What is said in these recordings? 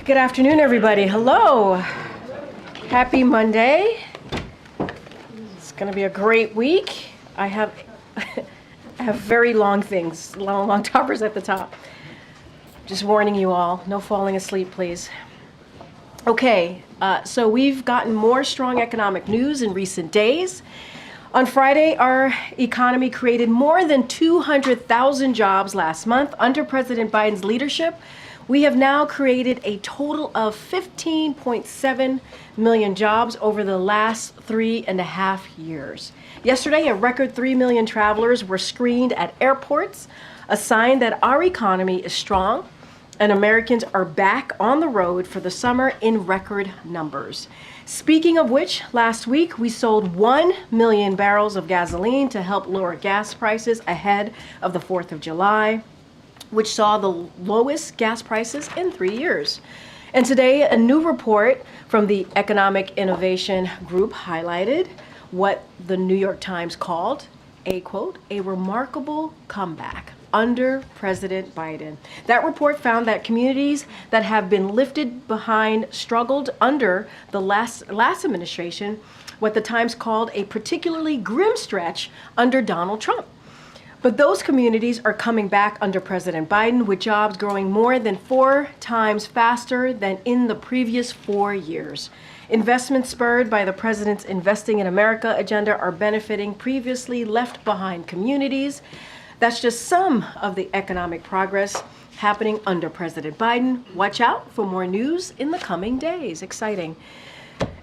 Good afternoon, everybody. Hello. Happy Monday. It's going to be a great week. I have very long things, long toppers at the top. Just warning you all, no falling asleep, please. Okay, so we've gotten more strong economic news in recent days. On Friday, our economy created more than 200,000 jobs last month. Under President Biden's leadership, we have now created a total of 15.7 million jobs over the last 3.5 years. Yesterday, a record 3 million travelers were screened at airports, a sign that our economy is strong and Americans are back on the road for the summer in record numbers. Speaking of which, last week we sold 1 million barrels of gasoline to help lower gas prices ahead of the 4th of July, which saw the lowest gas prices in 3 years. And today, a new report from the Economic Innovation Group highlighted what the New York Times called a, quote, a remarkable comeback under President Biden. That report found that communities that have been lifted behind struggled under the last administration, what the Times called a particularly grim stretch under Donald Trump. But those communities are coming back under President Biden, with jobs growing more than 4 times faster than in the previous 4 years. Investments spurred by the president's Investing in America agenda are benefiting previously left behind communities. That's just some of the economic progress happening under President Biden. Watch out for more news in the coming days. Exciting.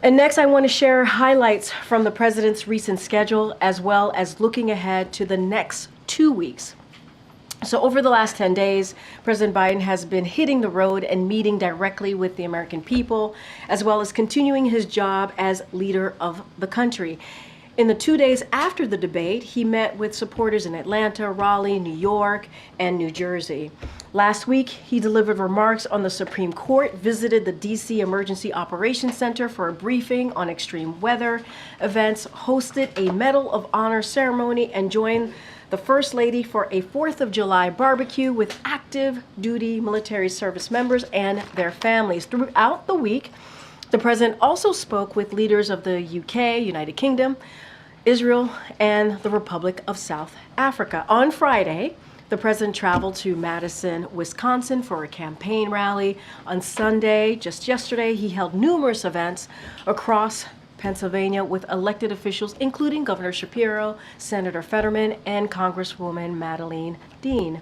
And next, I want to share highlights from the president's recent schedule, as well as looking ahead to the next 2 weeks. So over the last 10 days, President Biden has been hitting the road and meeting directly with the American people, as well as continuing his job as leader of the country. In the 2 days after the debate, he met with supporters in Atlanta, Raleigh, New York, and New Jersey. Last week, he delivered remarks on the Supreme Court, visited the D.C. Emergency Operations Center for a briefing on extreme weather events, hosted a Medal of Honor ceremony, and joined the First Lady for a 4th of July barbecue with active duty military service members and their families. Throughout the week, the president also spoke with leaders of the UK, United Kingdom, Israel, and the Republic of South Africa. On Friday, the president traveled to Madison, Wisconsin for a campaign rally. On Sunday, just yesterday, he held numerous events across Pennsylvania with elected officials, including Governor Shapiro, Senator Fetterman, and Congresswoman Madeleine Dean.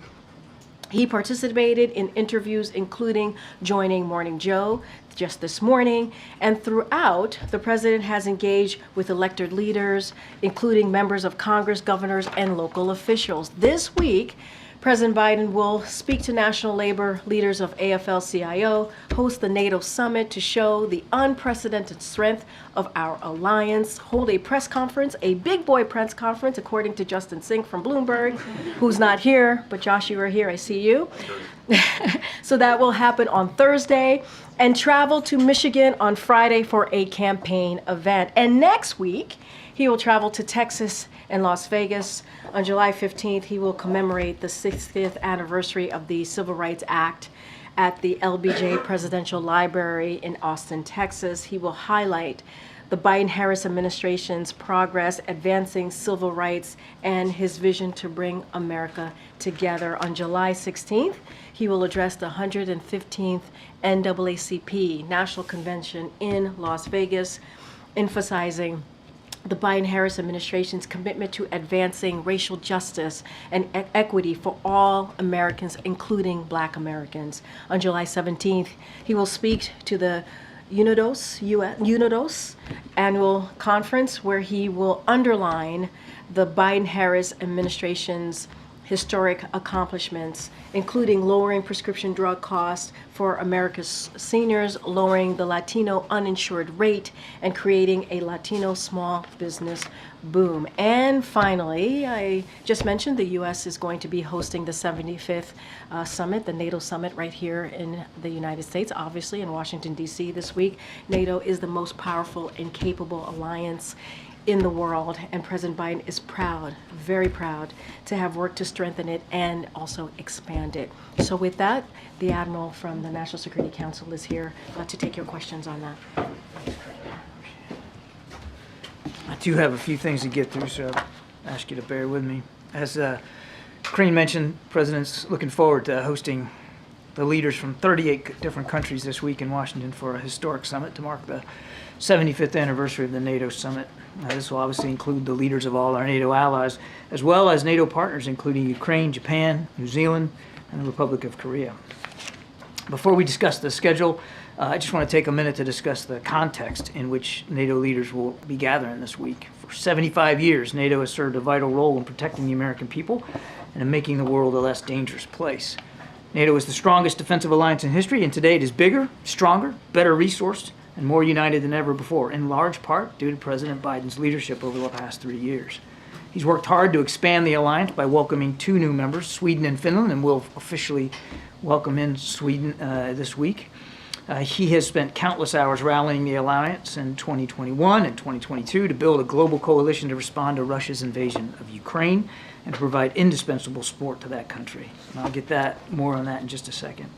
He participated in interviews, including joining Morning Joe just this morning, and throughout, the president has engaged with elected leaders, including members of Congress, governors, and local officials. This week, President Biden will speak to national labor leaders of AFL-CIO, host the NATO summit to show the unprecedented strength of our alliance, hold a press conference, a big boy press conference, according to Justin Sink from Bloomberg, who's not here, but Josh, you are here, I see you. So that will happen on Thursday, and travel to Michigan on Friday for a campaign event. And next week, he will travel to Texas and Las Vegas. On July 15th, he will commemorate the 60th anniversary of the Civil Rights Act at the LBJ Presidential Library in Austin, Texas. He will highlight the Biden-Harris administration's progress advancing civil rights and his vision to bring America together. On July 16th, he will address the 115th NAACP National Convention in Las Vegas, emphasizing the Biden-Harris administration's commitment to advancing racial justice and equity for all Americans, including Black Americans. On July 17th, he will speak to the UNODOS annual conference, where he will underline the Biden-Harris administration's historic accomplishments, including lowering prescription drug costs for America's seniors, lowering the Latino uninsured rate, and creating a Latino small business boom. And finally, I just mentioned the U.S. is going to be hosting the 75th summit, the NATO summit, right here in the United States, obviously in Washington, D.C. this week. NATO is the most powerful and capable alliance in the world, and President Biden is proud, very proud, to have worked to strengthen it and also expand it. So with that, the Admiral from the National Security Council is here to take your questions on that. I do have a few things to get through, so I'll ask you to bear with me. As Karine mentioned, the President's looking forward to hosting the leaders from 38 different countries this week in Washington for a historic summit to mark the 75th anniversary of the NATO summit. This will obviously include the leaders of all our NATO allies, as well as NATO partners, including Ukraine, Japan, New Zealand, and the Republic of Korea. Before we discuss the schedule, I just want to take a minute to discuss the context in which NATO leaders will be gathering this week. For 75 years, NATO has served a vital role in protecting the American people and in making the world a less dangerous place. NATO is the strongest defensive alliance in history, and today it is bigger, stronger, better resourced, and more united than ever before, in large part due to President Biden's leadership over the past 3 years. He's worked hard to expand the alliance by welcoming 2 new members, Sweden and Finland, and will officially welcome in Sweden this week. He has spent countless hours rallying the alliance in 2021 and 2022 to build a global coalition to respond to Russia's invasion of Ukraine and to provide indispensable support to that country. And I'll get more on that in just a second.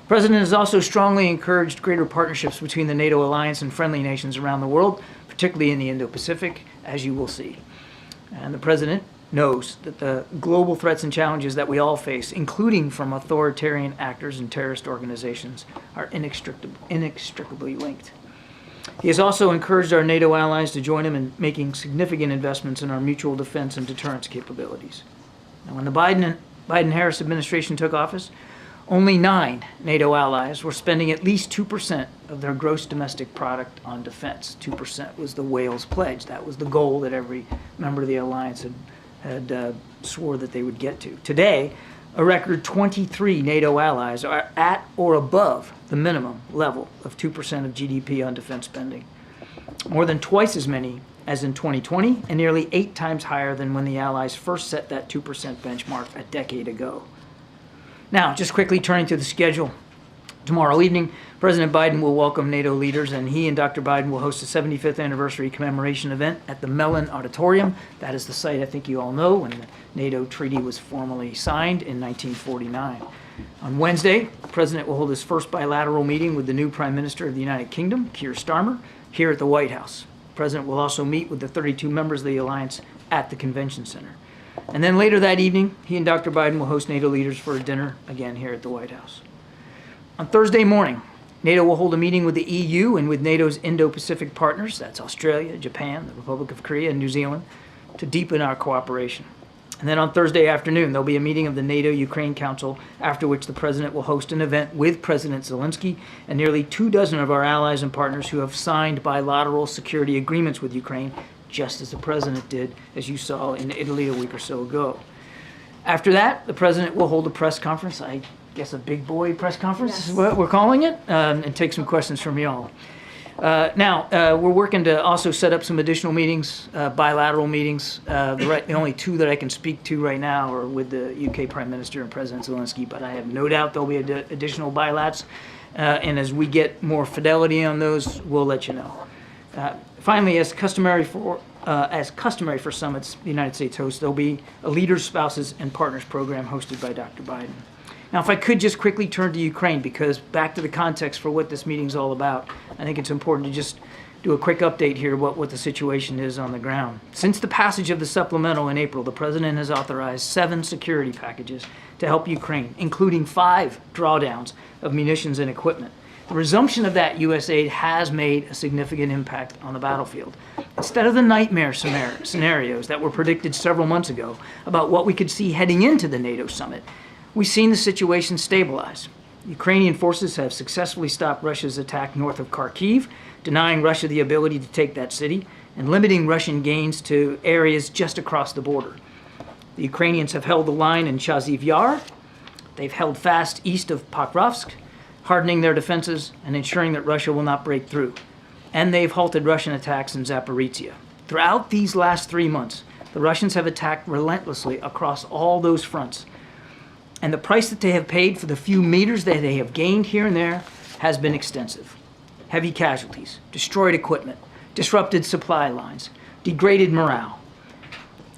The President has also strongly encouraged greater partnerships between the NATO alliance and friendly nations around the world, particularly in the Indo-Pacific, as you will see. And the President knows that the global threats and challenges that we all face, including from authoritarian actors and terrorist organizations, are inextricably linked. He has also encouraged our NATO allies to join him in making significant investments in our mutual defense and deterrence capabilities. Now, when the Biden-Harris administration took office, only 9 NATO allies were spending at least 2% of their gross domestic product on defense. 2% was the Wales Pledge. That was the goal that every member of the alliance had swore that they would get to. Today, a record 23 NATO allies are at or above the minimum level of 2% of GDP on defense spending. More than twice as many as in 2020, and nearly 8 times higher than when the allies first set that 2% benchmark a decade ago. Now, just quickly turning to the schedule. Tomorrow evening, President Biden will welcome NATO leaders, and he and Dr. Biden will host a 75th anniversary commemoration event at the Mellon Auditorium. That is the site, I think you all know, when the NATO treaty was formally signed in 1949. On Wednesday, the President will hold his first bilateral meeting with the new Prime Minister of the United Kingdom, Keir Starmer, here at the White House. The President will also meet with the 32 members of the alliance at the Convention Center. And then later that evening, he and Dr. Biden will host NATO leaders for a dinner again here at the White House. On Thursday morning, NATO will hold a meeting with the EU and with NATO's Indo-Pacific partners, that's Australia, Japan, the Republic of Korea, and New Zealand, to deepen our cooperation. And then on Thursday afternoon, there'll be a meeting of the NATO-Ukraine Council, after which the President will host an event with President Zelensky and nearly 24 of our allies and partners who have signed bilateral security agreements with Ukraine, just as the President did, as you saw in Italy a week or so ago. After that, the President will hold a press conference, I guess a big boy press conference is what we're calling it, and take some questions from y'all. Now, we're working to also set up some additional meetings, bilateral meetings. The only 2 that I can speak to right now are with the UK Prime Minister and President Zelensky, but I have no doubt there'll be additional bilats, and as we get more fidelity on those, we'll let you know. Finally, as customary for summits the United States hosts, there'll be a Leaders, Spouses, and Partners program hosted by Dr. Biden. Now, if I could just quickly turn to Ukraine, because back to the context for what this meeting's all about, I think it's important to just do a quick update here what the situation is on the ground. Since the passage of the supplemental in April, the President has authorized 7 security packages to help Ukraine, including 5 drawdowns of munitions and equipment. The resumption of that U.S. aid has made a significant impact on the battlefield. Instead of the nightmare scenarios that were predicted several months ago about what we could see heading into the NATO summit, we've seen the situation stabilize. Ukrainian forces have successfully stopped Russia's attack north of Kharkiv, denying Russia the ability to take that city, and limiting Russian gains to areas just across the border. The Ukrainians have held the line in Chaziv Yar. They've held fast east of Pokrovsk, hardening their defenses and ensuring that Russia will not break through. And they've halted Russian attacks in Zaporizhia. Throughout these last 3 months, the Russians have attacked relentlessly across all those fronts. And the price that they have paid for the few meters that they have gained here and there has been extensive. Heavy casualties, destroyed equipment, disrupted supply lines, degraded morale.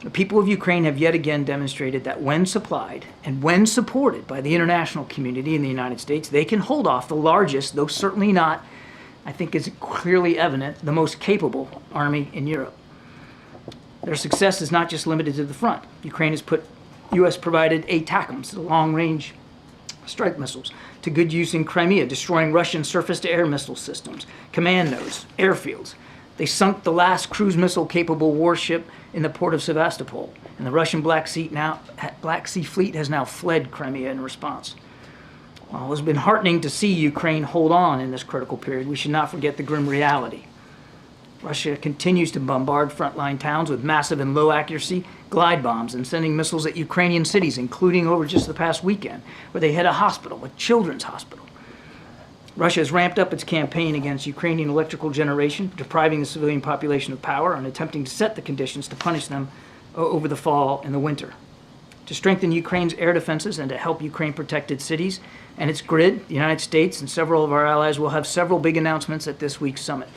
The people of Ukraine have yet again demonstrated that when supplied and when supported by the international community in the United States, they can hold off the largest, though certainly not, I think is clearly evident, the most capable army in Europe. Their success is not just limited to the front. Ukraine has put U.S.-provided ATACMS, the long-range strike missiles, to good use in Crimea, destroying Russian surface-to-air missile systems, command nodes, airfields. They sunk the last cruise missile-capable warship in the port of Sevastopol, and the Russian Black Sea Fleet has now fled Crimea in response. While it has been heartening to see Ukraine hold on in this critical period, we should not forget the grim reality. Russia continues to bombard frontline towns with massive and low-accuracy glide bombs and sending missiles at Ukrainian cities, including over just the past weekend, where they hit a hospital, a children's hospital. Russia has ramped up its campaign against Ukrainian electrical generation, depriving the civilian population of power and attempting to set the conditions to punish them over the fall and the winter. To strengthen Ukraine's air defenses and to help Ukraine protect its cities and its grid, the United States and several of our allies will have several big announcements at this week's summit.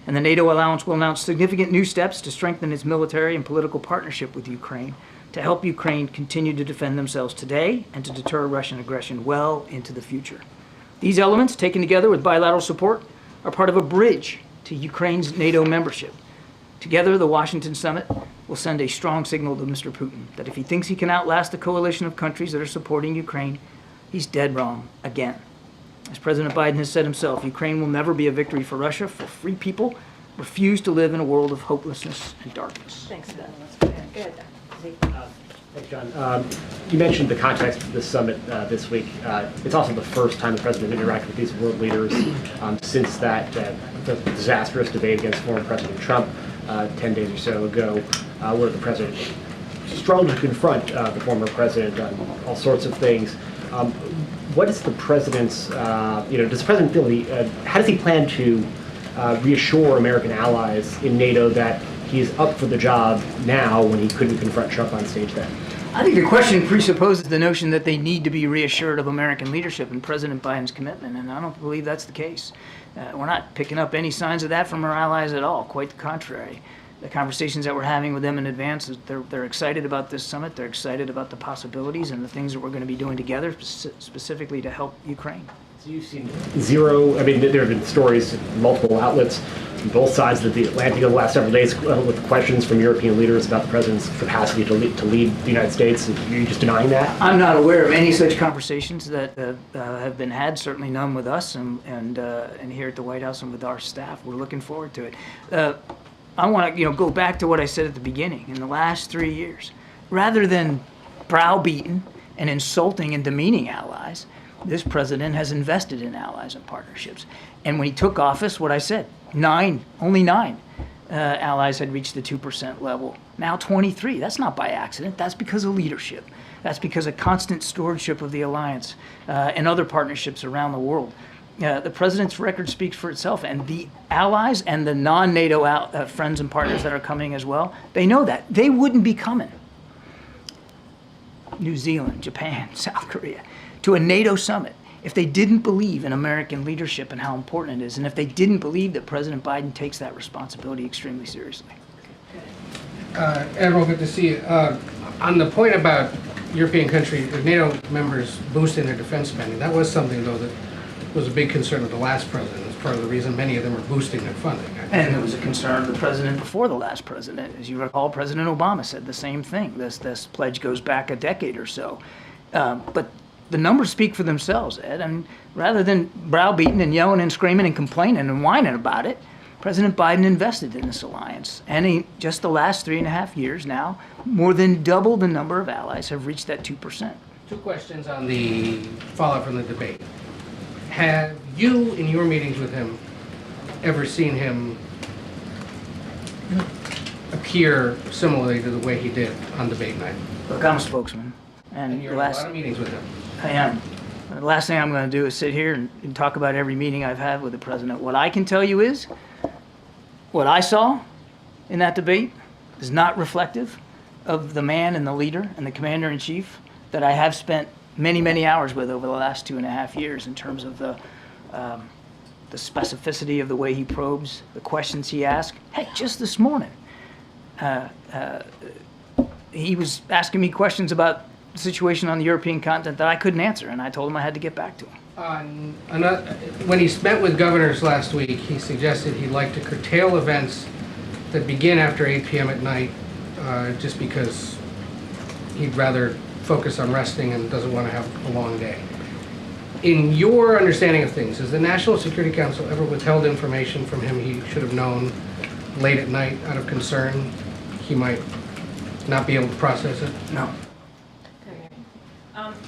And the NATO alliance will announce significant new steps to strengthen its military and political partnership with Ukraine to help Ukraine continue to defend themselves today and to deter Russian aggression well into the future. These elements, taken together with bilateral support, are part of a bridge to Ukraine's NATO membership. Together, the Washington summit will send a strong signal to Mr. Putin that if he thinks he can outlast the coalition of countries that are supporting Ukraine, he's dead wrong again. As President Biden has said himself, Ukraine will never be a victory for Russia, for free people refuse to live in a world of hopelessness and darkness. Thanks, Ben. Go ahead. Thanks, John. You mentioned the context of this summit this week. It's also the first time the president interacted with these world leaders since that the disastrous debate against former President Trump 10 days or so ago, where the president struggled to confront the former president on all sorts of things. What is the president's, does the president feel, how does he plan to reassure American allies in NATO that he's up for the job now when he couldn't confront Trump on stage then? I think the question presupposes the notion that they need to be reassured of American leadership and President Biden's commitment, and I don't believe that's the case. We're not picking up any signs of that from our allies at all, quite the contrary. The conversations that we're having with them in advance, they're excited about this summit, they're excited about the possibilities and the things that we're going to be doing together specifically to help Ukraine. So you've seen zero, there have been stories in multiple outlets on both sides of the Atlantic in the last several days with questions from European leaders about the president's capacity to lead the United States. Are you just denying that? I'm not aware of any such conversations that have been had, certainly none with us and here at the White House and with our staff. We're looking forward to it. I want to go back to what I said at the beginning. In the last 3 years, rather than browbeaten and insulting and demeaning allies, this president has invested in allies and partnerships. And when he took office, what I said, only nine allies had reached the 2% level. Now 23. That's not by accident. That's because of leadership. That's because of constant stewardship of the alliance and other partnerships around the world. The president's record speaks for itself, and the allies and the non-NATO friends and partners that are coming as well, they know that. They wouldn't be coming. New Zealand, Japan, South Korea, to a NATO summit if they didn't believe in American leadership and how important it is, and if they didn't believe that President Biden takes that responsibility extremely seriously. Admiral, good to see you. On the point about European countries, NATO members boosting their defense spending, that was something, though, that was a big concern of the last president. It's part of the reason many of them are boosting their funding. And it was a concern of the president before the last president. As you recall, President Obama said the same thing. This pledge goes back a decade or so. But the numbers speak for themselves, Ed. And rather than browbeating and yelling and screaming and complaining and whining about it, President Biden invested in this alliance. And just the last 3.5 years now, more than double the number of allies have reached that 2%. Two questions on the fallout from the debate. Have you, in your meetings with him, ever seen him appear similarly to the way he did on debate night? Look, I'm a spokesman. And you're in a lot of meetings with him. I am. The last thing I'm going to do is sit here and talk about every meeting I've had with the president. What I can tell you is, what I saw in that debate is not reflective of the man and the leader and the commander-in-chief that I have spent many, many hours with over the last 2.5 years in terms of the specificity of the way he probes, the questions he asks. Heck, just this morning, he was asking me questions about the situation on the European continent that I couldn't answer, and I told him I had to get back to him. When he met with governors last week, he suggested he'd like to curtail events that begin after 8 p.m. at night, just because he'd rather focus on resting and doesn't want to have a long day. In your understanding of things, has the National Security Council ever withheld information from him he should have known late at night out of concern he might not be able to process it? No.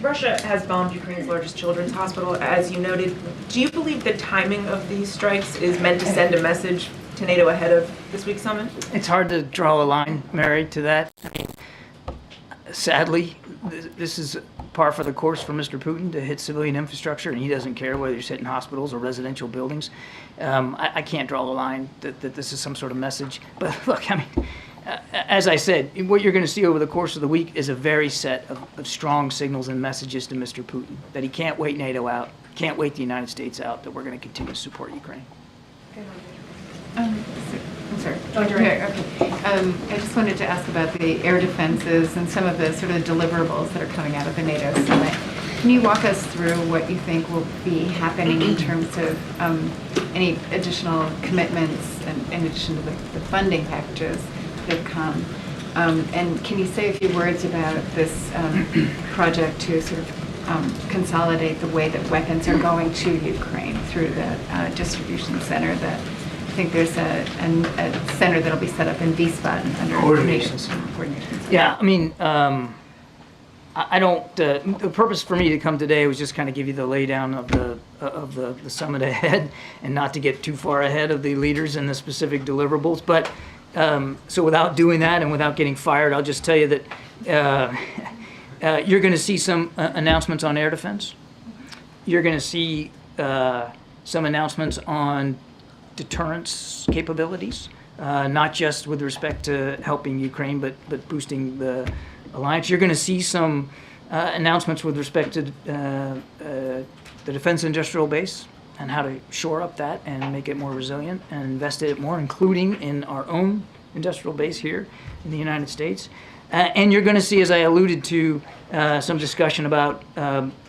Russia has bombed Ukraine's largest children's hospital, as you noted. Do you believe the timing of these strikes is meant to send a message to NATO ahead of this week's summit? It's hard to draw a line, Mary, to that. Sadly, this is par for the course for Mr. Putin to hit civilian infrastructure, and he doesn't care whether he's hitting hospitals or residential buildings. I can't draw a line that this is some sort of message. But look, I mean, as I said, what you're going to see over the course of the week is a very set of strong signals and messages to Mr. Putin that he can't wait NATO out, can't wait the United States out, that we're going to continue to support Ukraine. I'm sorry. Oh, you're right. Okay. I just wanted to ask about the air defenses and some of the sort of deliverables that are coming out of the NATO summit. Can you walk us through what you think will be happening in terms of any additional commitments in addition to the funding packages that have come? And can you say a few words about this project to sort of consolidate the way that weapons are going to Ukraine through the distribution center that I think there's a center that'll be set up in Wiesbaden under Coordination coordination. Yeah, I mean, I don't. The purpose for me to come today was just kind of give you the laydown of the summit ahead, and not to get too far ahead of the leaders and the specific deliverables. But so without doing that and without getting fired, I'll just tell you that you're going to see some announcements on air defense. You're going to see some announcements on deterrence capabilities, not just with respect to helping Ukraine, but boosting the alliance. You're going to see some announcements with respect to the defense industrial base and how to shore up that and make it more resilient and invest in it more, including in our own industrial base here in the United States. And you're going to see, as I alluded to, some discussion about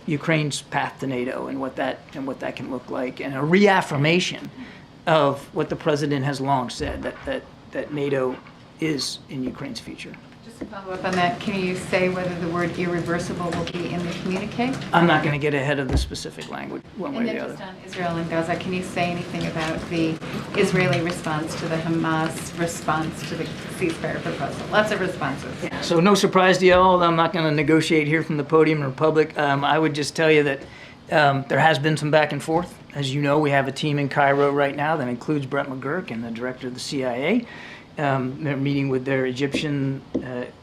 Ukraine's path to NATO and what that can look like, and a reaffirmation of what the president has long said, that NATO is in Ukraine's future. Just to follow up on that, can you say whether the word irreversible will be in the communique? I'm not going to get ahead of the specific language one way And or then the other. just on Israel and Gaza, can you say anything about the Israeli response to the Hamas response to the ceasefire proposal? Lots of responses. So no surprise to you all, I'm not going to negotiate here from the podium in public. I would just tell you that there has been some back and forth. As you know, we have a team in Cairo right now that includes Brett McGurk and the director of the CIA. They're meeting with their Egyptian,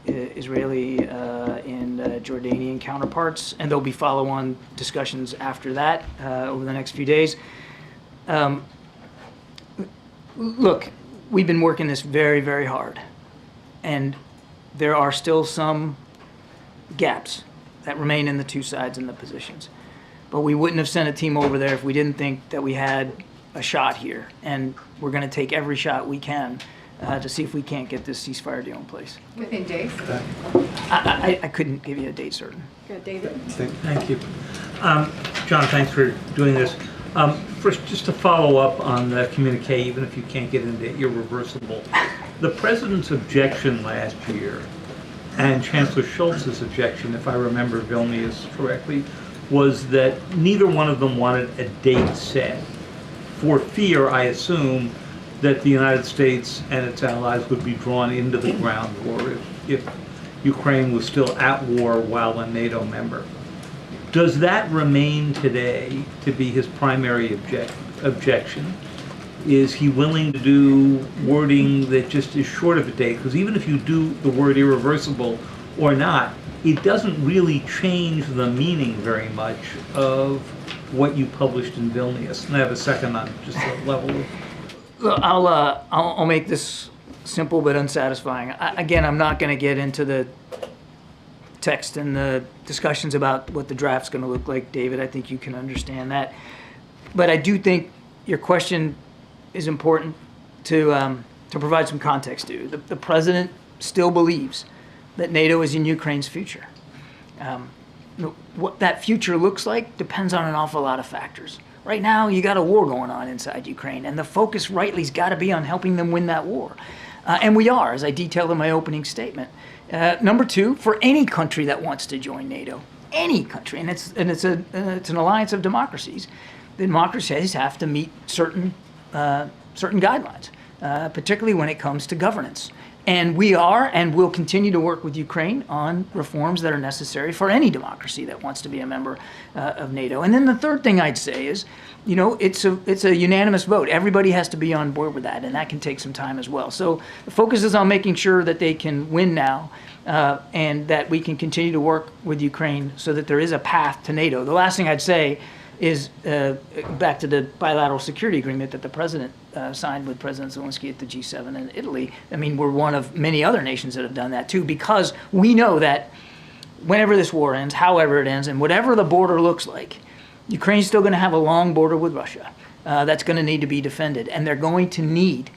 Israeli, and Jordanian counterparts, and there'll be follow-on discussions after that over the next few days. Look, we've been working this very, very hard, and there are still some gaps that remain in the two sides and the positions. But we wouldn't have sent a team over there if we didn't think that we had a shot here, and we're going to take every shot we can to see if we can't get this ceasefire deal in place. Within days? I couldn't give you a date certain. Good, David. Thank you. John, thanks for doing this. First, just to follow up on the communique, even if you can't get into irreversible, the president's objection last year and Chancellor Schultz's objection, if I remember Vilnius correctly, was that neither one of them wanted a date set for fear, I assume, that the United States and its allies would be drawn into the ground war if Ukraine was still at war while a NATO member. Does that remain today to be his primary objection? Is he willing to do wording that just is short of a date? Because even if you do the word irreversible or not, it doesn't really change the meaning very much of what you published in Vilnius. And I have a second on just the level of... Look, I'll make this simple but unsatisfying. Again, I'm not going to get into the text and the discussions about what the draft's going to look like, David. I think you can understand that. But I do think your question is important to to provide some context to, the president still believes that NATO is in Ukraine's future. What that future looks like depends on an awful lot of factors. Right now, you got a war going on inside Ukraine, and the focus rightly's got to be on helping them win that war. And we are, as I detailed in my opening statement. Number two, for any country that wants to join NATO, any country, and it's an alliance of democracies, the democracies have to meet certain guidelines, particularly when it comes to governance. And we are and will continue to work with Ukraine on reforms that are necessary for any democracy that wants to be a member of NATO. And then the third thing I'd say is, it's a unanimous vote. Everybody has to be on board with that, and that can take some time as well. So the focus is on making sure that they can win now, and that we can continue to work with Ukraine so that there is a path to NATO. The last thing I'd say is back to the bilateral security agreement that the president signed with President Zelensky at the G7 in Italy. I mean, we're one of many other nations that have done that too, because we know that whenever this war ends, however it ends, and whatever the border looks like, Ukraine's still going to have a long border with Russia that's going to need to be defended, and they're going to need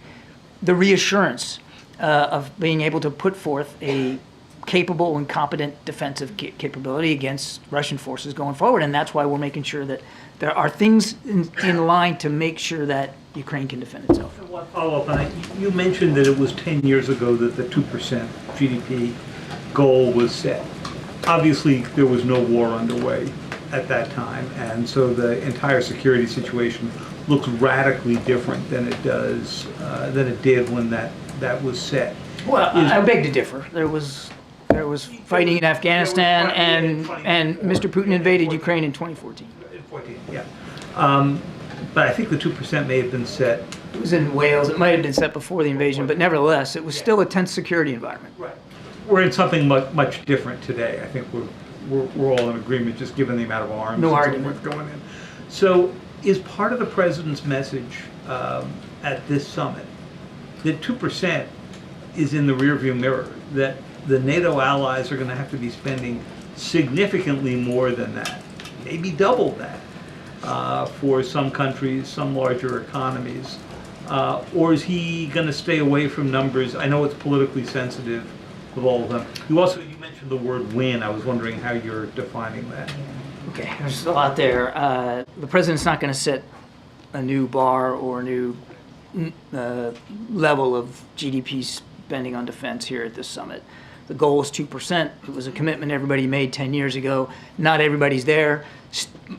the reassurance of being able to put forth a capable and competent defensive capability against Russian forces going forward. And that's why we're making sure that there are things in line to make sure that Ukraine can defend itself. One follow-up on that. You mentioned that it was 10 years ago that the 2% GDP goal was set. Obviously, there was no war underway at that time, and so the entire security situation looks radically different than it did when that was set. Well, I beg to differ. There was fighting in Afghanistan, and Mr. Putin invaded Ukraine in 2014. Yeah. But I think the 2% may have been set. It was in Wales. It might have been set before the invasion, but nevertheless, it was still a tense security environment. Right. We're in something much different today. I think we're all in agreement, just given the amount of arms No and argument. so forth going in. So, is part of the president's message at this summit that 2% is in the rearview mirror, that the NATO allies are going to have to be spending significantly more than that, maybe double that, for some countries, some larger economies? Or is he going to stay away from numbers? I know it's politically sensitive with all of them. You mentioned the word win. I was wondering how you're defining that. Okay, there's a lot there. The president's not going to set a new bar or a new level of GDP spending on defense here at this summit. The goal is 2%. It was a commitment everybody made 10 years ago. Not everybody's there.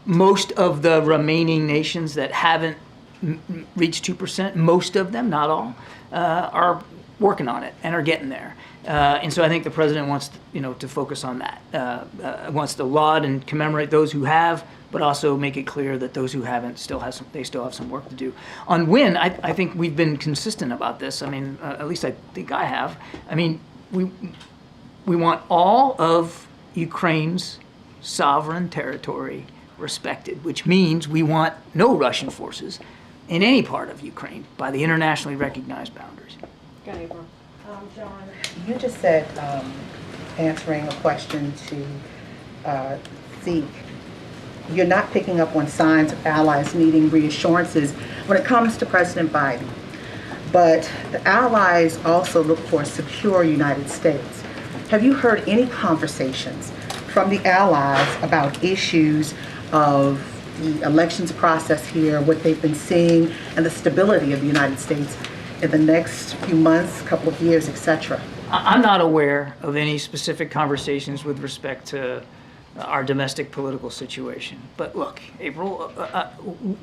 Most of the remaining nations that haven't reached 2%, most of them, not all, are working on it and are getting there. And so I think the president wants to focus on that. Wants to laud and commemorate those who have, but also make it clear that those who haven't still have some work to do. On win, I think we've been consistent about this. I mean, at least I think I have. I mean, we want all of Ukraine's sovereign territory respected, which means we want no Russian forces in any part of Ukraine by the internationally recognized boundaries. John, you just said, answering a question to Zeke, you're not picking up on signs of allies needing reassurances when it comes to President Biden. But the allies also look for a secure United States. Have you heard any conversations from the allies about issues of the elections process here, what they've been seeing, and the stability of the United States in the next few months, couple of years, etc.? I'm not aware of any specific conversations with respect to our domestic political situation. But look, April,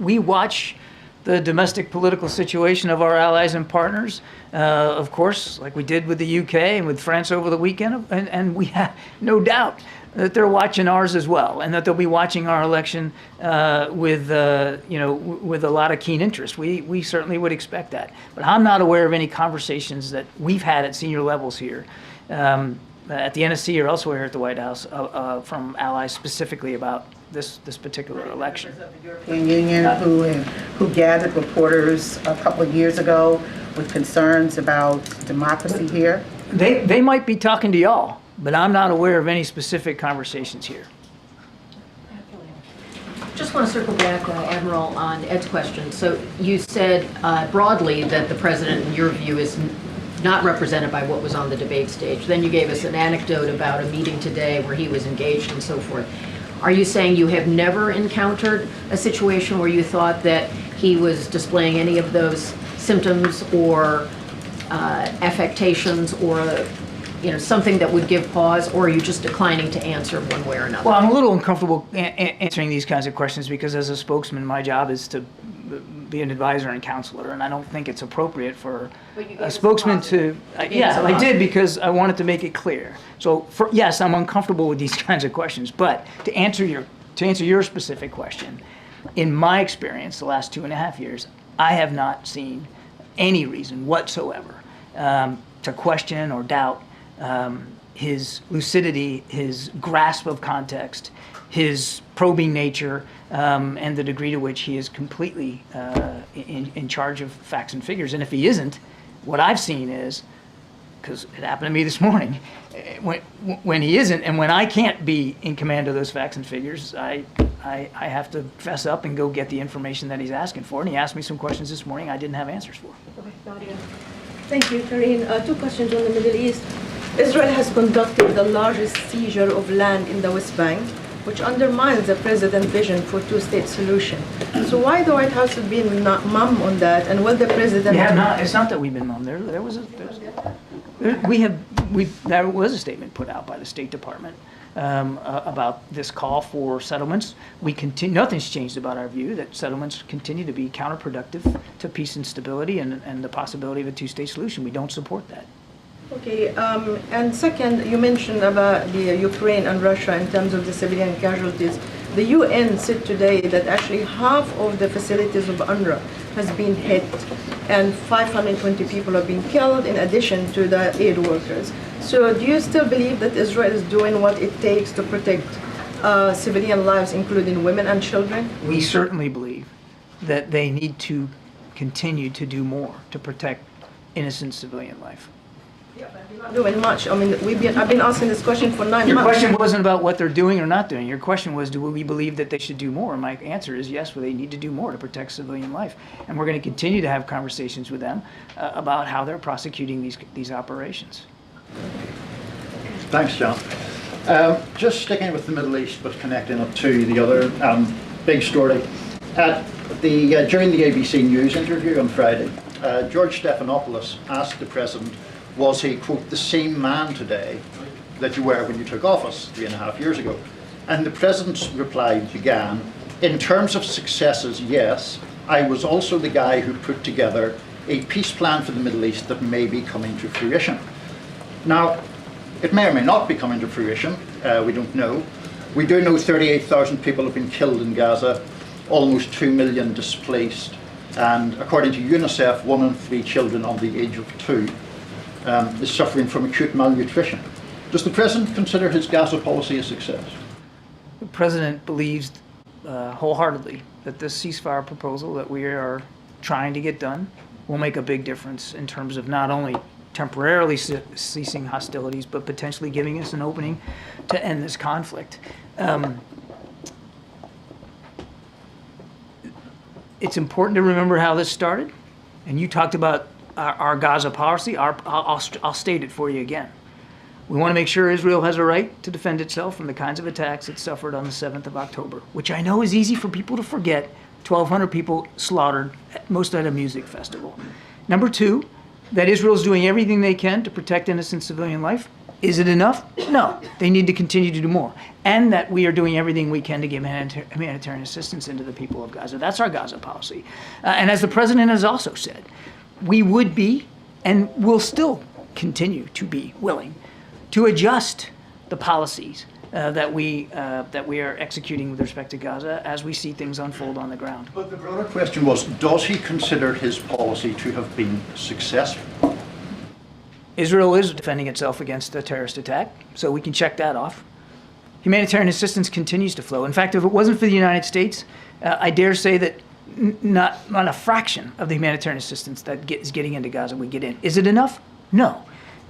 we watch the domestic political situation of our allies and partners, of course, like we did with the UK and with France over the weekend, and we have no doubt that they're watching ours as well, and that they'll be watching our election with a lot of keen interest. We certainly would expect that. But I'm not aware of any conversations that we've had at senior levels here, at the NSC or elsewhere at the White House, from allies specifically about this particular election. The European Union who gathered reporters a couple of years ago with concerns about democracy here? They might be talking to y'all, but I'm not aware of any specific conversations here. Just just want to circle back, Admiral, on Ed's question. So you said broadly that the president, in your view, is not represented by what was on the debate stage. Then you gave us an anecdote about a meeting today where he was engaged and so forth. Are you saying you have never encountered a situation where you thought that he was displaying any of those symptoms or affectations or something that would give pause, or are you just declining to answer one way or another? Well, I'm a little uncomfortable answering these kinds of questions because as a spokesman, my job is to be an advisor and counselor, and I don't think it's appropriate for a spokesman to... Yeah, I did because I wanted to make it clear. So, yes, I'm uncomfortable with these kinds of questions, but to answer your specific question, in my experience, the last 2.5 years, I have not seen any reason whatsoever to question or doubt his lucidity, his grasp of context, his probing nature, and the degree to which he is completely in charge of facts and figures. And if he isn't, what I've seen is, because it happened to me this morning, when he isn't and when I can't be in command of those facts and figures, I have to fess up and go get the information that he's asking for. And he asked me some questions this morning I didn't have answers for. Okay, Nadia. Thank you, Karine. 2 questions on the Middle East. Israel has conducted the largest seizure of land in the West Bank, which undermines the president's vision for two-state solution. So why the White House has been not mum on that, and will the president... It's not that we've been mum. There was a statement put out by the State Department about this call for settlements. Nothing's changed about our view that settlements continue to be counterproductive to peace and stability and the possibility of a two-state solution. We don't support that. Okay, and second, you mentioned about the Ukraine and Russia in terms of the civilian casualties. The UN said today that actually half of the facilities of UNRWA has been hit and 520 people have been killed in addition to the aid workers. So do you still believe that Israel is doing what it takes to protect civilian lives, including women and children? We certainly believe that they need to continue to do more to protect innocent civilian life. Yeah, but they're not doing much. I mean, I've been asking this question for 9 months. Your question wasn't about what they're doing or not doing. Your question was, do we believe that they should do more? And my answer is yes, well, they need to do more to protect civilian life. And we're going to continue to have conversations with them about how they're prosecuting these operations. Thanks, John. Just sticking with the Middle East, but connecting it to the other big story. During the ABC News interview on Friday, George Stephanopoulos asked the President, was he, quote, the same man today that you were when you took office 3.5 years ago? And the President's reply began, in terms of successes, yes, I was also the guy who put together a peace plan for the Middle East that may be coming to fruition. Now, it may or may not be coming to fruition, we don't know. We do know 38,000 people have been killed in Gaza, almost 2 million displaced, and according to UNICEF, 1 in 3 children under the age of 2 is suffering from acute malnutrition. Does the President consider his Gaza policy a success? The President believes wholeheartedly that this ceasefire proposal that we are trying to get done will make a big difference in terms of not only temporarily ceasing hostilities, but potentially giving us an opening to end this conflict. It's important to remember how this started, and you talked about our Gaza policy. I'll state it for you again. We want to make sure Israel has a right to defend itself from the kinds of attacks it suffered on the 7th of October, which I know is easy for people to forget. 1,200 people slaughtered, most at a music festival. Number 2, that Israel is doing everything they can to protect innocent civilian life. Is it enough? No. They need to continue to do more. And that we are doing everything we can to give humanitarian assistance into the people of Gaza. That's our Gaza policy. And as the President has also said, we would be and will still continue to be willing to adjust the policies that we are executing with respect to Gaza as we see things unfold on the ground. But the broader question was, does he consider his policy to have been successful? Israel is defending itself against a terrorist attack, so we can check that off. Humanitarian assistance continues to flow. In fact, if it wasn't for the United States, I dare say that not a fraction of the humanitarian assistance that is getting into Gaza would get in. Is it enough? No.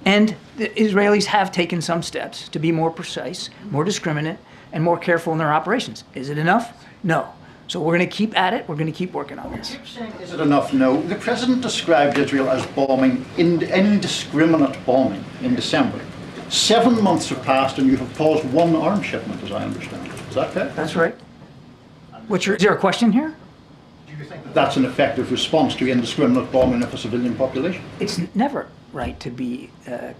And the Israelis have taken some steps to be more precise, more discriminate, and more careful in their operations. Is it enough? No. So we're going to keep at it. We're going to keep working on this. Is it enough? No. The president described Israel as bombing, indiscriminate bombing in December. 7 months have passed and you have paused one arms shipment, as I understand it. Is that correct? That's right. Is there a question here? Do you think that that's an effective response to indiscriminate bombing of a civilian population? It's never right to be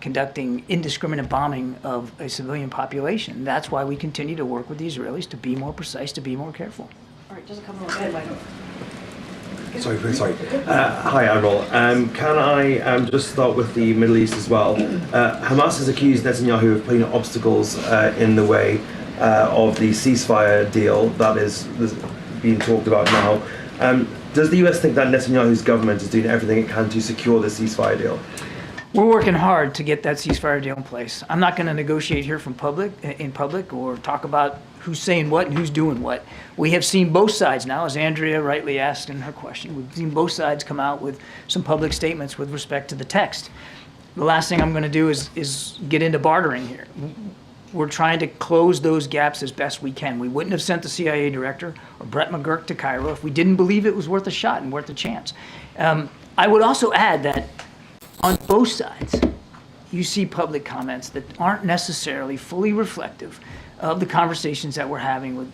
conducting indiscriminate bombing of a civilian population. That's why we continue to work with the Israelis to be more precise, to be more careful. All right, just a couple more. Go ahead, Michael. Sorry. Hi, Admiral. Can I just start with the Middle East as well? Hamas has accused Netanyahu of putting obstacles in the way of the ceasefire deal that is being talked about now. Does the US think that Netanyahu's government is doing everything it can to secure the ceasefire deal? We're working hard to get that ceasefire deal in place. I'm not going to negotiate here in public or talk about who's saying what and who's doing what. We have seen both sides now, as Andrea rightly asked in her question. We've seen both sides come out with some public statements with respect to the text. The last thing I'm going to do is get into bartering here. We're trying to close those gaps as best we can. We wouldn't have sent the CIA director or Brett McGurk to Cairo if we didn't believe it was worth a shot and worth a chance. I would also add that on both sides, you see public comments that aren't necessarily fully reflective of the conversations that we're having with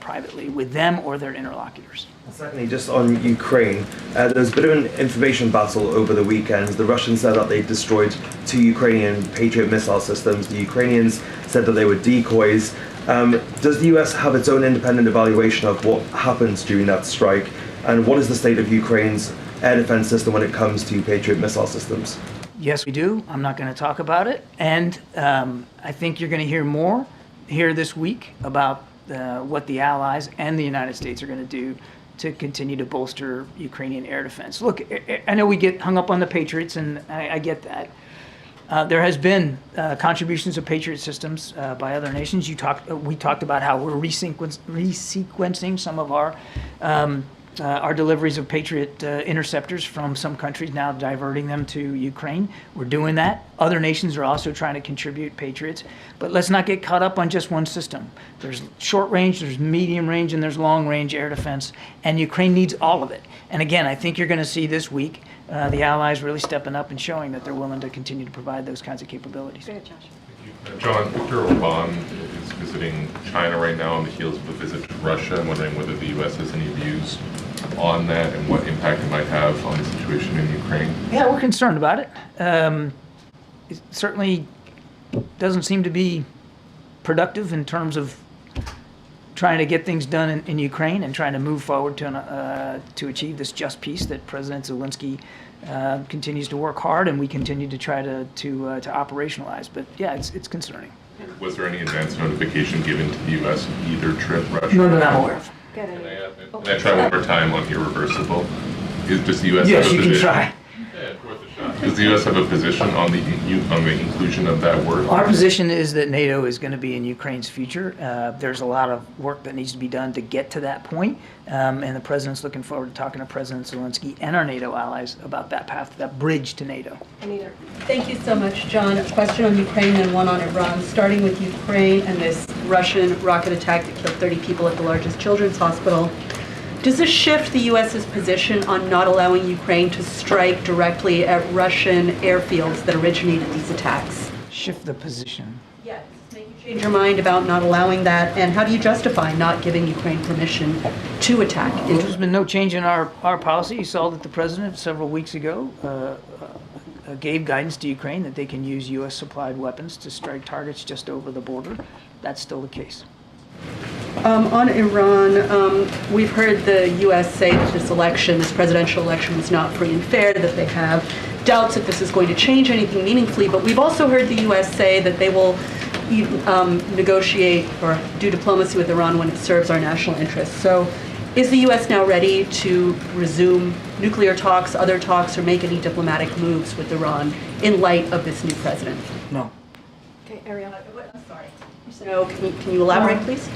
privately with them or their interlocutors. Secondly, just on Ukraine, there's a bit of an information battle over the weekend. The Russians said that they destroyed 2 Ukrainian Patriot missile systems. The Ukrainians said that they were decoys. Does the US have its own independent evaluation of what happened during that strike? And what is the state of Ukraine's air defense system when it comes to Patriot missile systems? Yes, we do. I'm not going to talk about it. And I think you're going to hear more here this week about what the Allies and the United States are going to do to continue to bolster Ukrainian air defense. Look, I know we get hung up on the Patriots, and I get that. There has been contributions of Patriot systems by other nations. We talked about how we're resequencing some of our deliveries of Patriot interceptors from some countries, now diverting them to Ukraine. We're doing that. Other nations are also trying to contribute Patriots. But let's not get caught up on just one system. There's short range, there's medium range, and there's long range air defense. And Ukraine needs all of it. And again, I think you're going to see this week the Allies really stepping up and showing that they're willing to continue to provide those kinds of capabilities. Go ahead, Josh. John, Viktor Orban is visiting China right now on the heels of a visit to Russia. I'm wondering whether the U.S. has any views on that and what impact it might have on the situation in Ukraine. Yeah, we're concerned about it. It certainly doesn't seem to be productive in terms of trying to get things done in Ukraine and trying to move forward to achieve this just peace that President Zelensky continues to work hard, and we continue to try to operationalize. But yeah, it's concerning. Was there any advance notification given to the U.S. on either trip, Russia? No, that I'm aware of. Get it. Can I try one more time on irreversible? Does the U.S. Yes, have a you can position? try. Yeah, worth a shot. Does the U.S. have a position on the inclusion of that word? Our position is that NATO is going to be in Ukraine's future. There's a lot of work that needs to be done to get to that point, and the president's looking forward to talking to President Zelensky and our NATO allies about that path, that bridge to NATO. Anita. Thank you so much, John. A question on Ukraine and one on Iran. Starting with Ukraine and this Russian rocket attack that killed 30 people at the largest children's hospital. Does this shift the U.S.'s position on not allowing Ukraine to strike directly at Russian airfields that originated these attacks? Shift the position. Yes. Make you change your mind about not allowing that, and how do you justify not giving Ukraine permission to attack? There's been no change in our policy. You saw that the president several weeks ago gave guidance to Ukraine that they can use U.S. supplied weapons to strike targets just over the border. That's still the case. On Iran, we've heard the U.S. say that this presidential election was not free and fair, that they have doubts that this is going to change anything meaningfully, but we've also heard the U.S. say that they will negotiate or do diplomacy with Iran when it serves our national interests. So is the U.S. now ready to resume nuclear talks, other talks, or make any diplomatic moves with Iran in light of this new president? No. Okay, Ariel. I'm sorry. No, can you elaborate, please?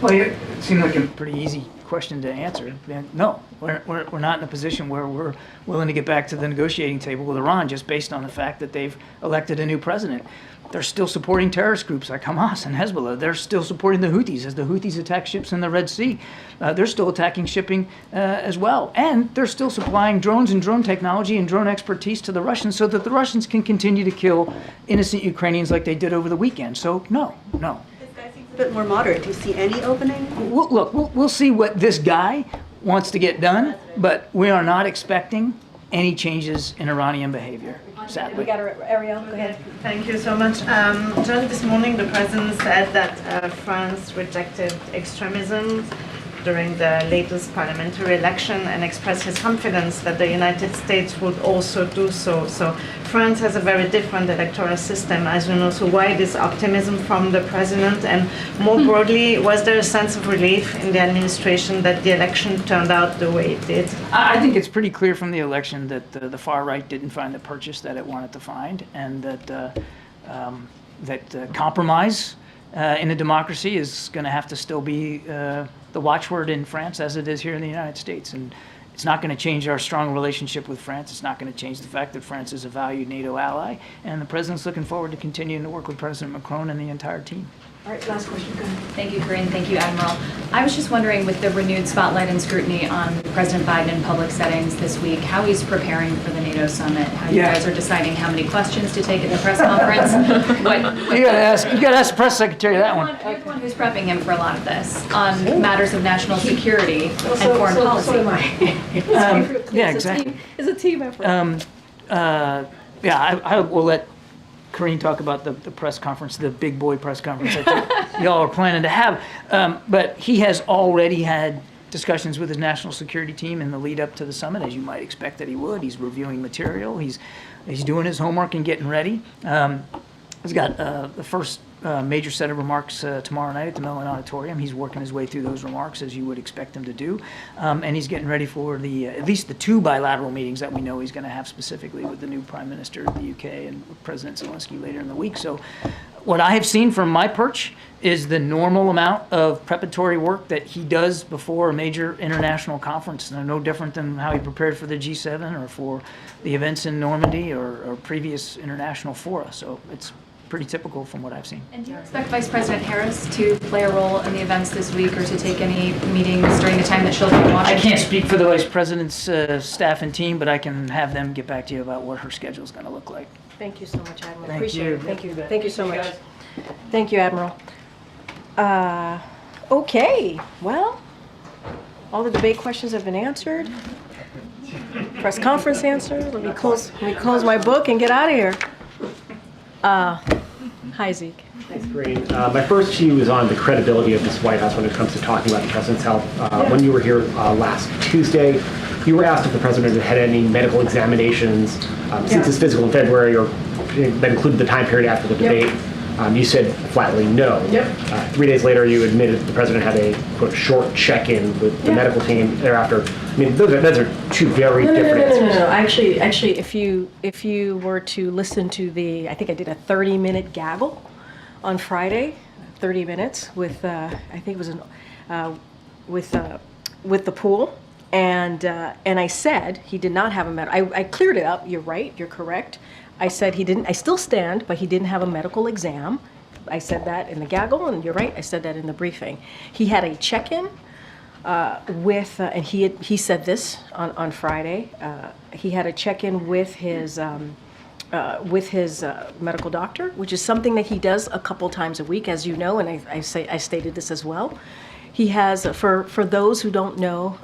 Well, it seemed like a pretty easy question to answer, then no, we're not in a position where we're willing to get back to the negotiating table with Iran just based on the fact that they've elected a new president. They're still supporting terrorist groups like Hamas and Hezbollah. They're still supporting the Houthis as the Houthis attack ships in the Red Sea. They're still attacking shipping as well. And they're still supplying drones and drone technology and drone expertise to the Russians so that the Russians can continue to kill innocent Ukrainians like they did over the weekend. So no. A bit more moderate. Do you see any opening? We'll see what this guy wants to get done, but we are not expecting any changes in Iranian behavior, sadly. We got Ariel, go ahead. Thank you so much. John, this morning the president said that France rejected extremism during the latest parliamentary election and expressed his confidence that the United States would also do so. So France has a very different electoral system, as you know, so why this optimism from the president? And more broadly, was there a sense of relief in the administration that the election turned out the way it did? I think it's pretty clear from the election that the far right didn't find the purchase that it wanted to find, and that compromise in a democracy is going to have to still be the watchword in France as it is here in the United States. And it's not going to change our strong relationship with France. It's not going to change the fact that France is a valued NATO ally. And the president's looking forward to continuing to work with President Macron and the entire team. All right, last question, go ahead. Thank you, Karine. Thank you, Admiral. I was just wondering, with the renewed spotlight and scrutiny on President Biden in public settings this week, how he's preparing for the NATO summit, how you guys are deciding how many questions to take at the press conference. You gotta ask the press secretary that one. You're the one who's prepping him for a lot of this on matters of national security and foreign policy. So am I. Yeah, exactly. It's a team effort. I will let Karine talk about the press conference, the big boy press conference that y'all are planning to have. But he has already had discussions with his national security team in the lead up to the summit, as you might expect that he would. He's reviewing material. He's doing his homework and getting ready. He's got the first major set of remarks tomorrow night at the Mellon Auditorium. He's working his way through those remarks as you would expect him to do. And he's getting ready for at least the two bilateral meetings that we know he's going to have specifically with the new Prime Minister of the UK and with President Zelensky later in the week. So what I have seen from my perch is the normal amount of preparatory work that he does before a major international conference. No different than how he prepared for the G7 or for the events in Normandy or previous international fora. So it's pretty typical from what I've seen. And do you expect Vice President Harris to play a role in the events this week or to take any meetings during the time that she'll be in Washington? I can't speak for the Vice President's staff and team, but I can have them get back to you about what her schedule is going to look like. Thank you so much, Admiral. Thank Appreciate you. it. Thank you. Thank you so much. Thank you, Admiral. Okay, well, all the debate questions have been answered. Press conference answered. Let me close my book and get out of here. Hi, Zeke. Thanks, Karine. My first to you is on the credibility of this White House when it comes to talking about the president's health. When you were here last Tuesday, you were asked if the president had had any medical examinations since his physical in February or that included the time period after the debate. You said flatly no. 3 days later, you admitted the president had a quote, short check-in with the medical team thereafter. I mean, those are two very different answers. No. Actually, if you were to listen to I think I did a 30-minute gaggle on Friday, 30 minutes with I think it was with the pool, and I said he did not have a medical. I cleared it up. You're right. You're correct. I said he didn't. I still stand, but he didn't have a medical exam. I said that in the gaggle, and you're right. I said that in the briefing. He had a check-in with, and he said this on Friday. He had a check-in with his medical doctor, which is something that he does a couple times a week, as you know, and I stated this as well. He has, for those who don't know,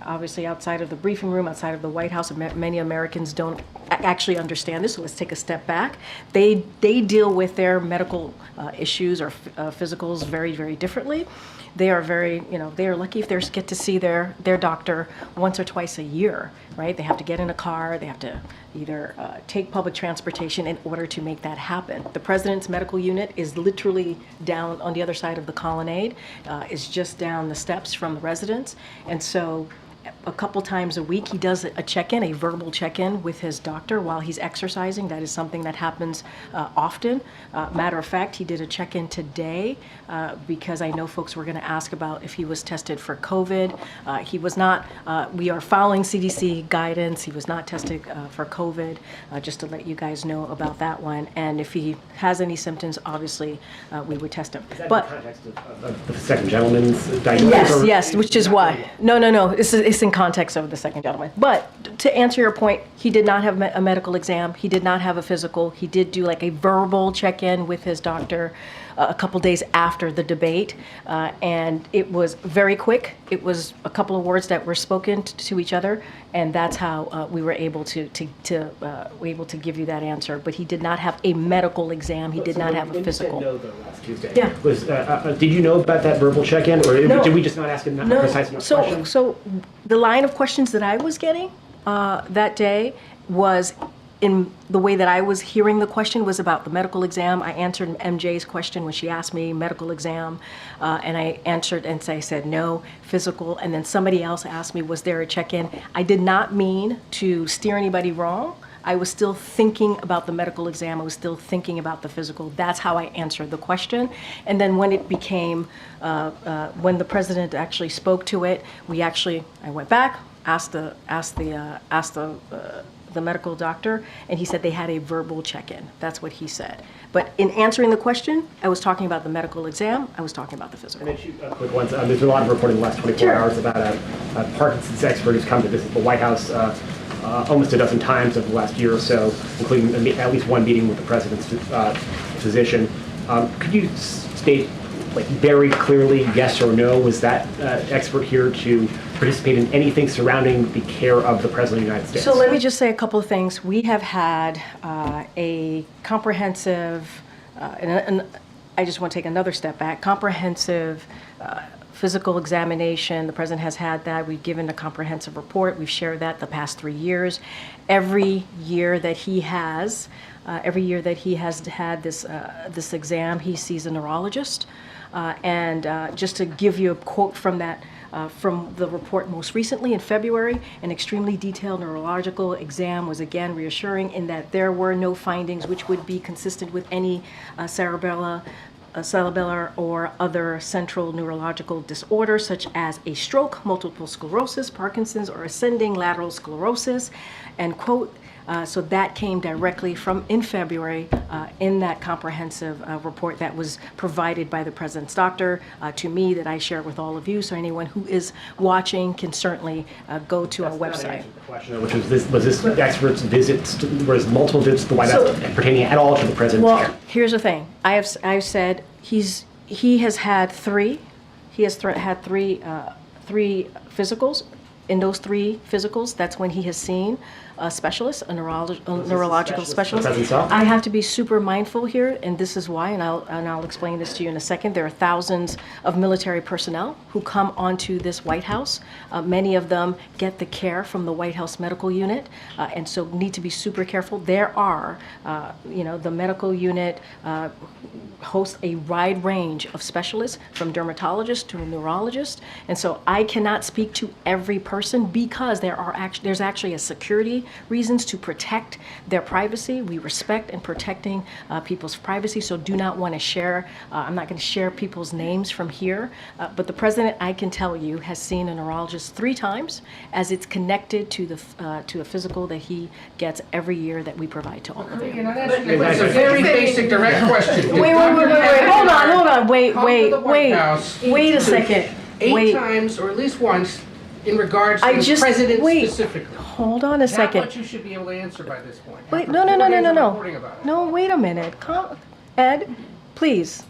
obviously outside of the briefing room, outside of the White House, many Americans don't actually understand this, so let's take a step back. They deal with their medical issues or physicals very, very differently. They are they are lucky if they get to see their doctor once or twice a year, right? They have to get in a car, they have to either take public transportation in order to make that happen. The president's medical unit is literally down on the other side of the colonnade, is just down the steps from the residence, and so a couple times a week. He does a check-in, a verbal check-in with his doctor while he's exercising. That is something that happens often. Matter of fact, he did a check-in today because I know folks were going to ask about if he was tested for COVID. He was not. We are following CDC guidance. He was not tested for COVID, just to let you guys know about that one. And if he has any symptoms, obviously, we would test him. Is that But in the context of the second gentleman's diagnosis? yes, which is why. No. It's in context of the second gentleman. But to answer your point, he did not have a medical exam. He did not have a physical. He did do like a verbal check-in with his doctor a couple days after the debate, and it was very quick. It was a couple of words that were spoken to each other, and that's how we were able to give you that answer. But he did not have a medical exam. He did not have a physical. You said no, though, last Tuesday. Yeah. Did you know about that verbal check-in, or No. did we just not ask him that precise enough questions? So the line of questions that I was getting that day was, in the way that I was hearing the question, was about the medical exam. I answered MJ's question when she asked me medical exam, and I answered and I said no, physical. And then somebody else asked me, was there a check-in? I did not mean to steer anybody wrong. I was still thinking about the medical exam. I was still thinking about the physical. That's how I answered the question. And then when it became, when the president actually spoke to it, I went back, asked the medical doctor, and he said they had a verbal check-in. That's what he said. But in answering the question, I was talking about the medical exam. I was talking about the physical. And then two quick ones. There's been a lot of reporting in the last 24 hours about a Parkinson's expert who's come to visit the White House almost a dozen times over the last year or so, including at least one meeting with the president's physician. Could you state, like, very clearly, yes or no, was that expert here to participate in anything surrounding the care of the President of the United States? So let me just say a couple of things. We have had a comprehensive, and I just want to take another step back, comprehensive physical examination. The President has had that. We've given a comprehensive report. We've shared that the past 3 years. Every year that he has had this exam, he sees a neurologist. And just to give you a quote from that, from the report most recently in February, an extremely detailed neurological exam was again reassuring in that there were no findings which would be consistent with any cerebellar or other central neurological disorder, such as a stroke, multiple sclerosis, Parkinson's, or ascending lateral sclerosis, end quote. So that came directly from in February in that comprehensive report that was provided by the President's doctor to me, that I share with all of you. So anyone who is watching can certainly go to our website. The question, which was this expert's visits, was multiple visits to the White House pertaining at all to the President's care? Well, here's the thing. I've said he has had three. He has had three physicals. In those 3 physicals, that's when he has seen a specialist, a neurological specialist. I have to be super mindful here, and this is why, and I'll explain this to you in a second. There are thousands of military personnel who come onto this White House. Many of them get the care from the White House medical unit, and so need to be super careful. There are, the medical unit hosts a wide range of specialists, from dermatologists to a neurologist, and so I cannot speak to every person because there's actually a security reasons to protect their privacy. We respect and protecting people's privacy, so do not want to share. I'm not going to share people's names from here, but the President, I can tell you, has seen a neurologist 3 times, as it's connected to a physical that he gets every year that we provide to all of you. It's a very basic, direct question. Wait. Hold on. Wait a second. 8 times, or at least once, in regards to the President specifically. Hold on a second. Not what you should be able to answer by this point. Wait, no. No, wait a minute. Ed, please.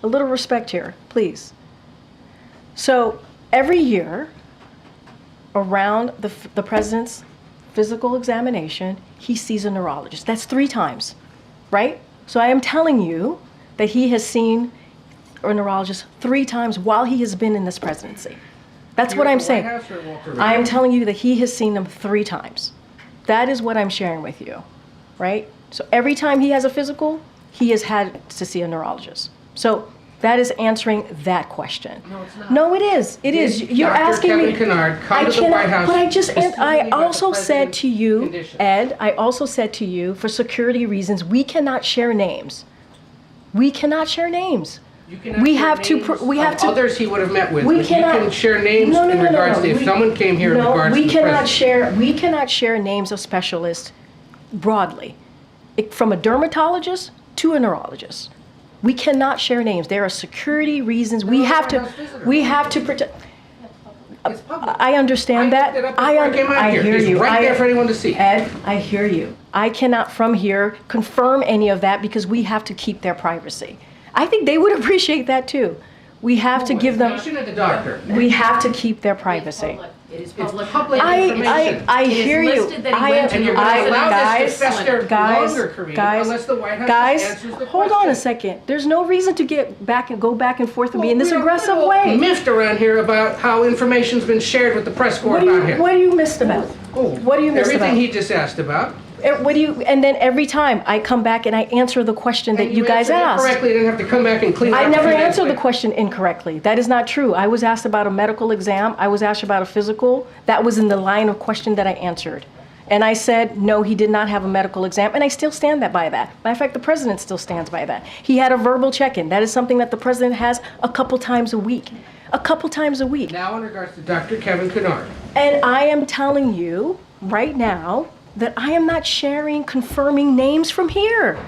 A little respect here, please. So every year, around the President's physical examination, he sees a neurologist. That's 3 times, right? So I am telling you that he has seen a neurologist 3 times while he has been in this presidency. That's what I'm saying. I am telling you that he has seen them 3 times. That is what I'm sharing with you, right? So every time he has a physical, he has had to see a neurologist. So That is answering that question. No, it's not. No, it is. It is. Did You're Dr. asking me. Kevin Kennard come I to the cannot- White House But I specifically about the also said to you, president's condition? Ed, I also said to you, for security reasons, we cannot share names. We cannot share names. You cannot We share have to. names We have of to. others he would have met with. We but cannot. You can share names No, no, in no, no, regards no. to if We- someone came here in no, regards we to the cannot president. share. We cannot share names of specialists broadly, from a dermatologist to a neurologist. We cannot share names. There are security reasons. We have to. We have to protect. It's public. I understand that. I looked it up before I came out I here. hear It's you. right there for anyone to see. Ed, I hear you. I cannot from here confirm any of that because we have to keep their privacy. I think they would appreciate that too. We have to give them. Patient or the doctor? We have to keep their privacy. It is It's public. public information. I It is hear you. listed that he went to And the you're going to allow this to president's fester longer, Karine, unless the White House answers the hold on a question. second. There's no reason to go back and forth with me in this We're aggressive a little way. miffed around here about how information's been shared with the press corps about him. What do you missed about? What do you miss Everything about? he just asked about. And then every time I come back and I answer the question that And you guys answered it asked. correctly, you didn't have to come back and clean it up. I a never few days answered the later. question incorrectly. That is not true. I was asked about a medical exam. I was asked about a physical. That was in the line of question that I answered. And I said, no, he did not have a medical exam. And I still stand by that. Matter of fact, the president still stands by that. He had a verbal check-in. That is something that the president has a couple times a week. A couple times a week. Now in regards to Dr. Kevin Kennard. And I am telling you right now that I am not sharing confirming names from here.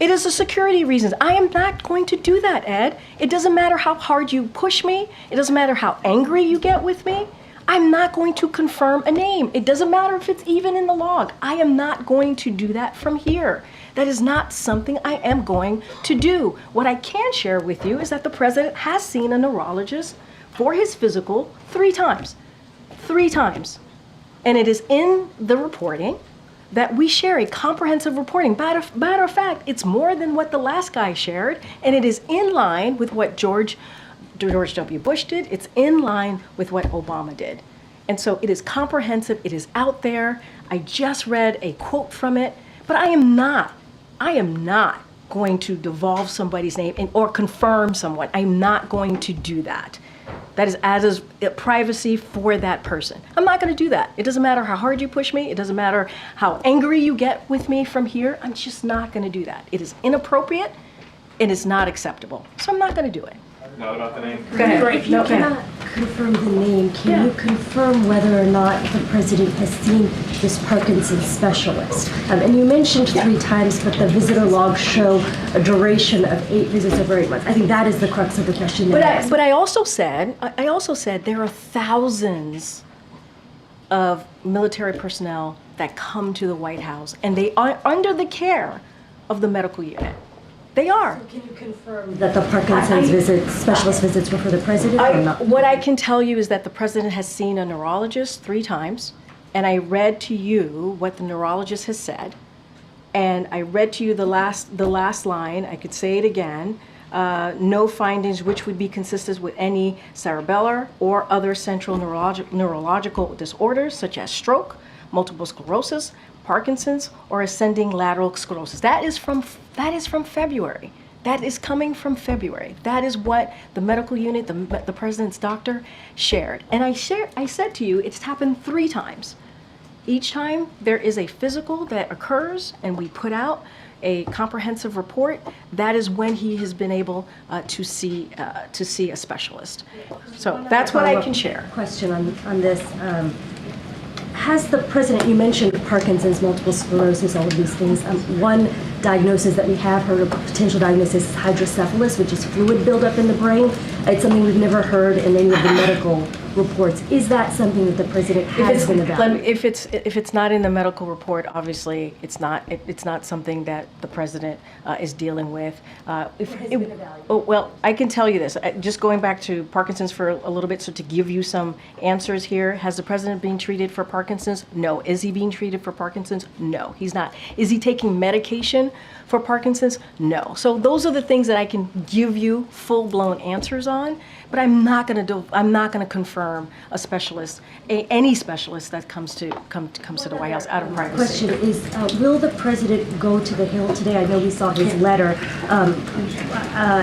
It is the security reasons. I am not going to do that, Ed. It doesn't matter how hard you push me. It doesn't matter how angry you get with me. I'm not going to confirm a name. It doesn't matter if it's even in the log. I am not going to do that from here. That is not something I am going to do. What I can share with you is that the president has seen a neurologist for his physical 3 times. 3 times. And it is in the reporting that we share a comprehensive reporting. Matter of fact, it's more than what the last guy shared, and it is in line with what George W. Bush did. It's in line with what Obama did. And so it is comprehensive. It is out there. I just read a quote from it, but I am not going to divulge somebody's name or confirm someone. I'm not going to do that. That is as privacy for that person. I'm not going to do that. It doesn't matter how hard you push me. It doesn't matter how angry you get with me from here. I'm just not going to do that. It is inappropriate and it's not acceptable. So I'm not going to do it. Not about the name. Go ahead. If you cannot confirm the name, can you confirm whether or not the president has seen this Parkinson's specialist? And you mentioned 3 times, but the visitor logs show a duration of 8 visits over 8 months. I think that is the crux of the question. But I also said there are thousands of military personnel that come to the White House, and they are under the care of the medical unit. They are. So can you confirm that the Parkinson's specialist visits were for the president or not? What I can tell you is that the president has seen a neurologist 3 times, and I read to you what the neurologist has said, and I read to you the last line. I could say it again. No findings which would be consistent with any cerebellar or other central neurological disorders such as stroke, multiple sclerosis, Parkinson's, or ascending lateral sclerosis. That is from February. That is coming from February. That is what the medical unit, the president's doctor, shared. And I said to you, it's happened 3 times. Each time there is a physical that occurs, and we put out a comprehensive report. That is when he has been able to see a specialist. So that's what I can share. Question on this. Has the president, you mentioned Parkinson's, multiple sclerosis, all of these things. One diagnosis that we have heard of, potential diagnosis, is hydrocephalus, which is fluid buildup in the brain. It's something we've never heard in any of the medical reports. Is that something that the president has been evaluating? If it's not in the medical report, obviously it's not something that the president is dealing with. Well, I can tell you this. Just going back to Parkinson's for a little bit, so to give you some answers here. Has the president been treated for Parkinson's? No. Is he being treated for Parkinson's? No, he's not. Is he taking medication for Parkinson's? No. So those are the things that I can give you full-blown answers on. But I'm not going to confirm confirm a specialist, any specialist that comes to the White House out of privacy. Question is, will the president go to the Hill today? I know we saw his letter.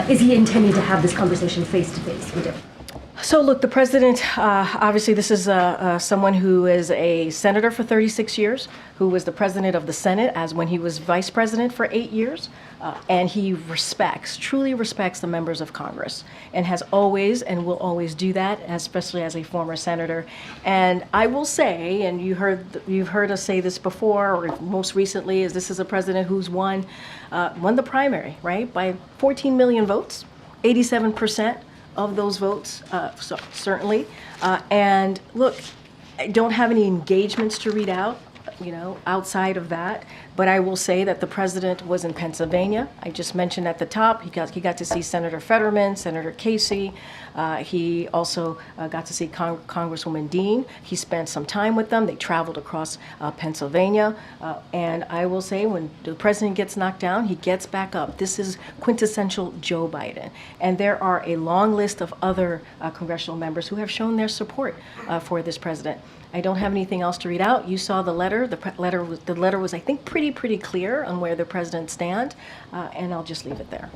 Is he intending to have this conversation face to face with him? So look, the president, obviously this is someone who is a senator for 36 years, who was the president of the Senate as when he was vice president for 8 years, and he truly respects the members of Congress, and has always and will always do that, especially as a former senator. And I will say, and you've heard us say this before, or most recently, is this is a president who's won the primary, right, by 14 million votes, 87%. Of those votes, so certainly. And look, I don't have any engagements to read out, outside of that. But I will say that the president was in Pennsylvania. I just mentioned at the top, he got to see Senator Fetterman, Senator Casey. He also got to see Congresswoman Dean. He spent some time with them. They traveled across Pennsylvania. And I will say, when the president gets knocked down, he gets back up. This is quintessential Joe Biden. And there are a long list of other congressional members who have shown their support for this president. I don't have anything else to read out. You saw the letter. The letter was, I think, pretty clear on where the president stands, and I'll just leave it there.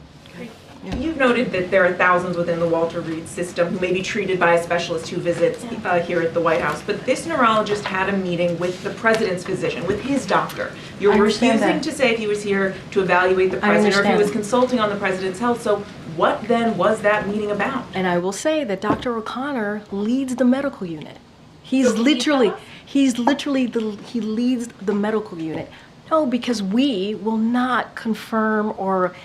You've noted that there are thousands within the Walter Reed system who may be treated by a specialist who visits here at the White House, but this neurologist had a meeting with the president's physician, with his doctor. You're refusing to say if he was here to evaluate the president or if he was consulting on the president's health, so what then was that meeting about? And I will say that Dr. O'Connor leads the medical unit. He leads the medical unit. No, because we will not confirm or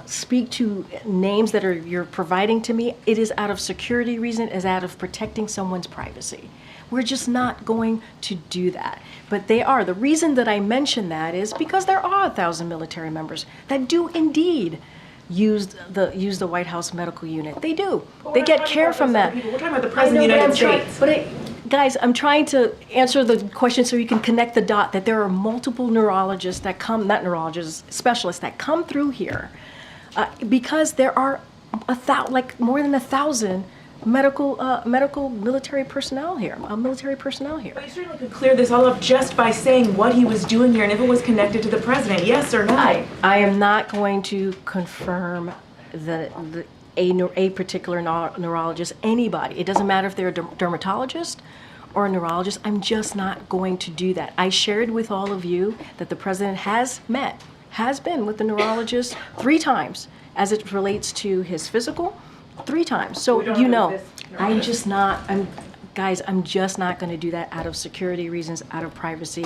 speak to names that you're providing to me. It is out of security reason, is out of protecting someone's privacy. We're just not going to do that. But they are. The reason that I mention that is because there are 1,000 military members that do indeed use the White House medical unit. They do. They get care from that. We're talking about the president of the United States. Guys, I'm trying to answer the question so you can connect the dot that there are multiple neurologists that come, not neurologists, specialists that come through here because there are more than 1,000 medical military personnel here. But you certainly could clear this all up just by saying what he was doing here and if it was connected to the president, yes or no? I am not going to confirm a particular neurologist, anybody. It doesn't matter if they're a dermatologist or a neurologist. I'm just not going to do that. I shared with all of you that the president has been with the neurologist 3 times as it relates to his physical, 3 times. So I'm just not going to do that out of security reasons, out of privacy.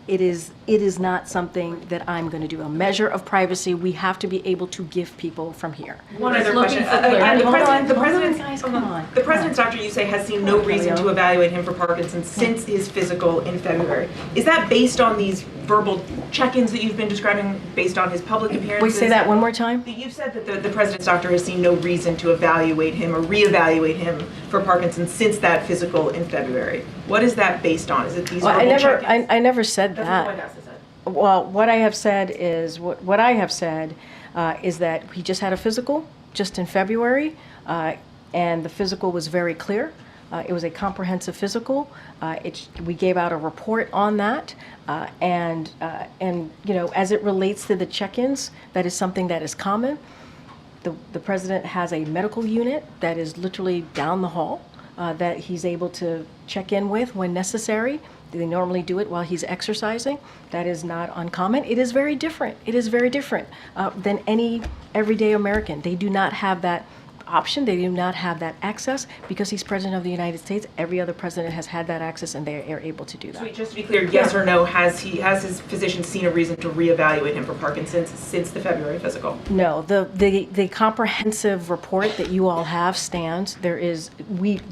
It is not something that I'm going to do. A measure of privacy we have to be able to give people from here. One other question. The president's doctor, you say, has seen no reason to evaluate him for Parkinson's since his physical in February. Is that based on these verbal check-ins that you've been describing, based on his public appearances? Wait, say that one more time? You've said that the president's doctor has seen no reason to evaluate him or reevaluate him for Parkinson's since that physical in February. What is that based on? Is it these verbal check-ins? I never said that. That's what the White House has said. Well, what I have said is is that he just had a physical just in February, and the physical was very clear. It was a comprehensive physical. We gave out a report on that, and as it relates to the check-ins, that is something that is common. The president has a medical unit that is literally down the hall that he's able to check in with when necessary. They normally do it while he's exercising. That is not uncommon. It is very different. It is very different than any everyday American. They do not have that option. They do not have that access because he's president of the United States. Every other president has had that access, and they are able to do that. So just to be clear, yes or no, has his physician seen a reason to reevaluate him for Parkinson's since the February physical? No, the comprehensive report that you all have stands. The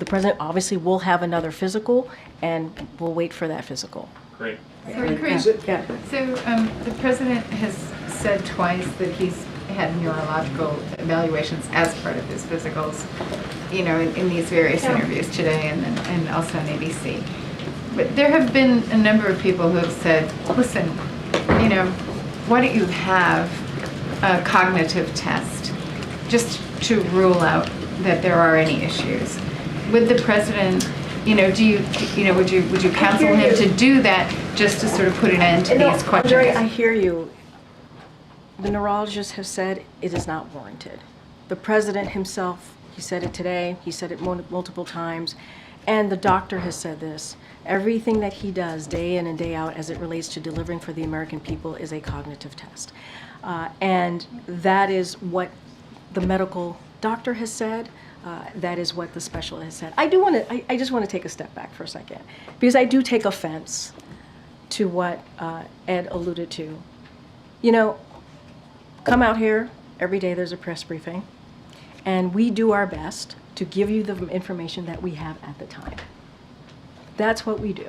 president obviously will have another physical, and we'll wait for that physical. Great. Karine, so the president has said twice that he's had neurological evaluations as part of his physicals, in these various interviews today and also on ABC. But there have been a number of people who have said, listen, why don't you have a cognitive test just to rule out that there are any issues? Would the president, would you counsel him to do that just to sort of put an end to these questions? Andre, I hear you. The neurologists have said it is not warranted. The president himself, he said it today, he said it multiple times, and the doctor has said this. Everything that he does day in and day out as it relates to delivering for the American people is a cognitive test. And that is what the medical doctor has said. That is what the specialist has said. I just want to take a step back for a second, because I do take offense to what Ed alluded to. Come out here, every day there's a press briefing, and we do our best to give you the information that we have at the time. That's what we do.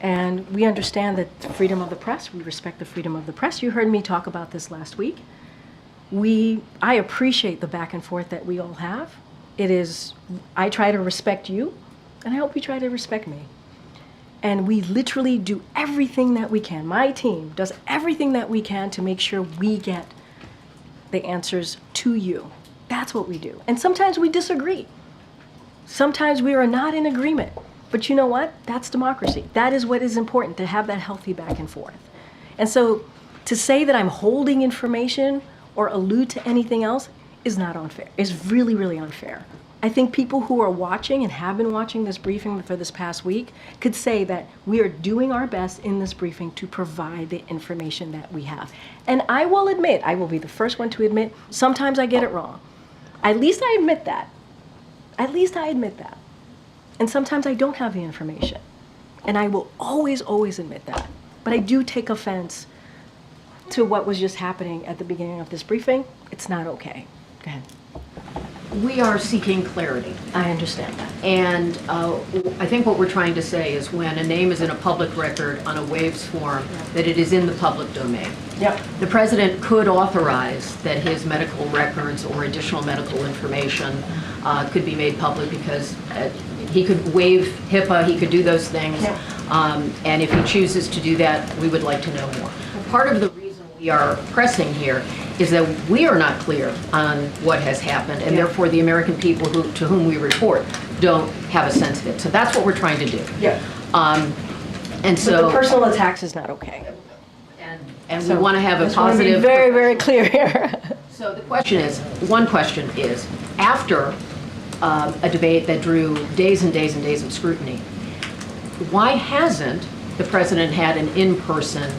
And we understand that the freedom of the press, we respect the freedom of the press. You heard me talk about this last week. I appreciate the back and forth that we all have. I try to respect you, and I hope you try to respect me. And we literally do everything that we can. My team does everything that we can to make sure we get the answers to you. That's what we do. And sometimes we disagree. Sometimes we are not in agreement. But you know what? That's democracy. That is what is important, to have that healthy back and forth. And so to say that I'm holding information or allude to anything else is not unfair. It's really, really unfair. I think people who are watching and have been watching this briefing for this past week could say that we are doing our best in this briefing to provide the information that we have. And I will admit, I will be the first one to admit, sometimes I get it wrong. At least I admit that. At least I admit that. And sometimes I don't have the information. And I will always, always admit that. But I do take offense to what was just happening at the beginning of this briefing. It's not okay. Go ahead. We are seeking clarity. I understand that. And I think what we're trying to say is when a name is in a public record on a WAVES form, that it is in the public domain. Yep. The president could authorize that his medical records or additional medical information could be made public, because he could waive HIPAA, he could do those things. Yep. And if he chooses to do that, we would like to know more. Part of the reason we are pressing here is that we are not clear on what has happened, and therefore the American people to whom we report don't have a sense of it. So that's what we're trying to do. Yeah. And so But the personal attacks is not okay. And So we want to have a I just wanna be positive. very, very clear here. So the question is, one question is, after a debate that drew days and days and days of scrutiny, why hasn't the president had an in-person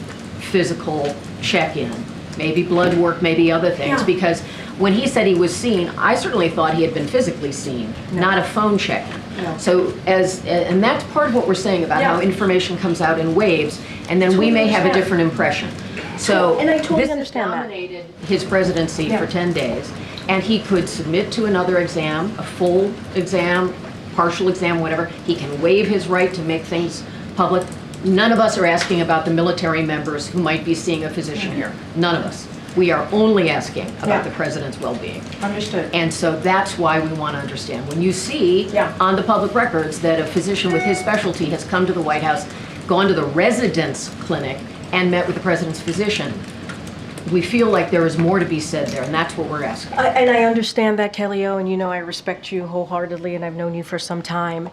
physical check-in? Maybe blood work, maybe other things, Yeah. because when he said he was seen, I certainly thought he had been physically seen, not a phone check-in. No. So and that's part of what we're saying about how information comes out in waves, and then we may have a different impression. So And I totally this understand that. dominated his presidency Yeah. for 10 days, and he could submit to another exam, a full exam, partial exam, whatever. He can waive his right to make things public. None of us are asking about the military members who might be seeing a physician here. None of us. We are only asking about Yeah. the president's well-being. Understood. And so that's why we want to understand. When you see on the public records that a physician with his specialty has come to the White House, gone to the residence clinic, and met with the president's physician, we feel like there is more to be said there, and that's what we're asking. And I understand that, Kelly-O, and I respect you wholeheartedly, and I've known you for some time.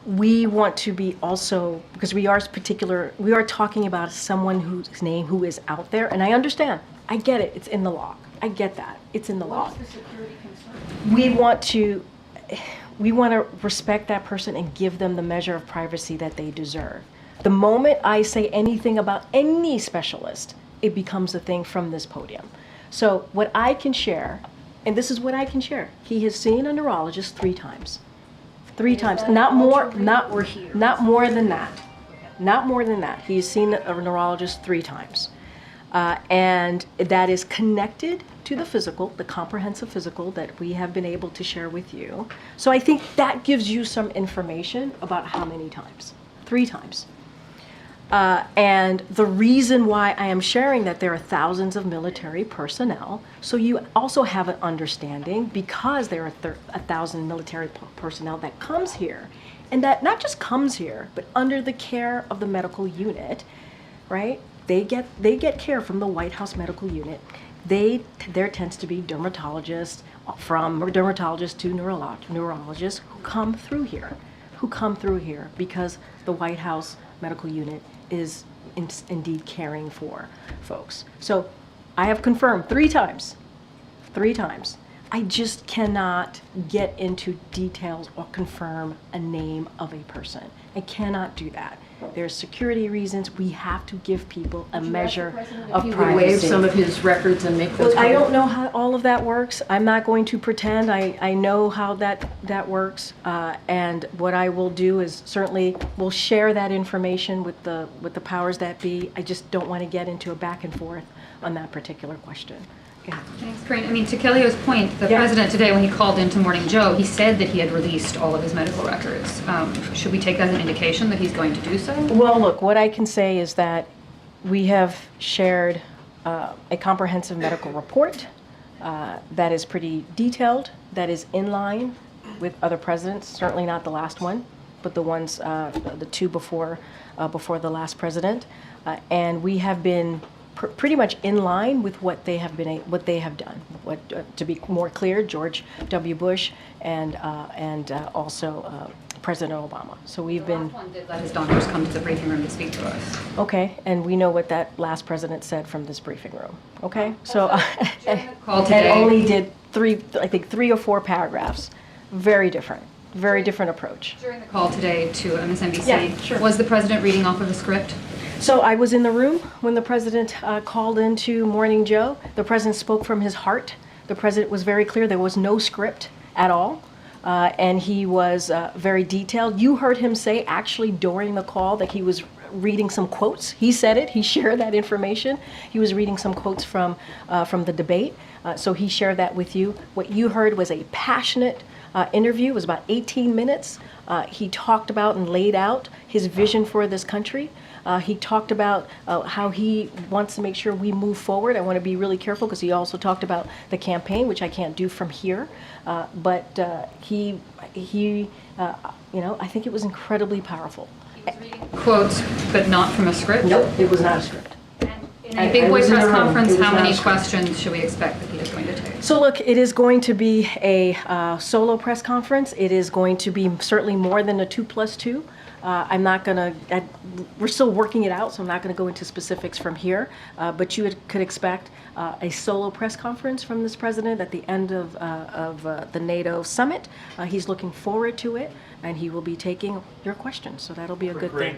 We want to be also, because we are talking about someone whose name who is out there, and I understand. I get it. It's in the law. I get that. It's in the law. What's the security concern? We want to respect that person and give them the measure of privacy that they deserve. The moment I say anything about any specialist, it becomes a thing from this podium. So what I can share, and this is what I can share, he has seen a neurologist 3 times. 3 times, not more than that. Not more than that. He's seen a neurologist 3 times. And that is connected to the physical, the comprehensive physical that we have been able to share with you. So I think that gives you some information about how many times. 3 times. And the reason why I am sharing that there are thousands of military personnel, so you also have an understanding, because there are 1,000 military personnel that comes here, and that not just comes here, but under the care of the medical unit, right? They get care from the White House medical unit. there tends to be dermatologists, from dermatologists to neurologists who come through here because the White House medical unit is indeed caring for folks. So I have confirmed 3 times. I just cannot get into details or confirm a name of a person. I cannot do that. There's security reasons. We have to give people a measure of He privacy. would waive some of his records and make those. Well, I don't know how all of that works. I'm not going to pretend I know how that works. And what I will do is certainly will share that information with the powers that be. I just don't want to get into a back and forth on that particular question. Thanks, Karine. I mean, to Kellyo's point, the president today, when he called into Morning Joe, he said that he had released all of his medical records. Should we take that as an indication that he's going to do so? Well, look, what I can say is that we have shared a comprehensive medical report that is pretty detailed, that is in line with other presidents, certainly not the last one, but the ones, the 2 before the last president. And we have been pretty much in line with what they have done. To be more clear, George W. Bush and also President Obama. So we've been. The last one did let his doctors come to the briefing room to speak to us. Okay, and we know what that last president said from this briefing room. Okay, so call today. and only did 3 or 4 paragraphs. Very different approach. During the call today to MSNBC, Yeah, sure. was the president reading off of a script? So I was in the room when the president called into Morning Joe. The president spoke from his heart. The president was very clear. There was no script at all. And he was very detailed. You heard him say actually during the call that he was reading some quotes. He said it. He shared that information. He was reading some quotes from the debate. So he shared that with you. What you heard was a passionate interview. It was about 18 minutes. He talked about and laid out his vision for this country. He talked about how he wants to make sure we move forward. I want to be really careful because he also talked about the campaign, which I can't do from here. But he I think it was incredibly powerful. Quotes, but not from a script? Nope, it was not a script. In a big boy press conference, how many questions should we expect that he is going to take? So look, it is going to be a solo press conference. It is going to be certainly more than a 2+2. I'm not going to, we're still working it out, so I'm not going to go into specifics from here. But you could expect a solo press conference from this president at the end of the NATO summit. He's looking forward to it, and he will be taking your questions. So that'll be a good thing.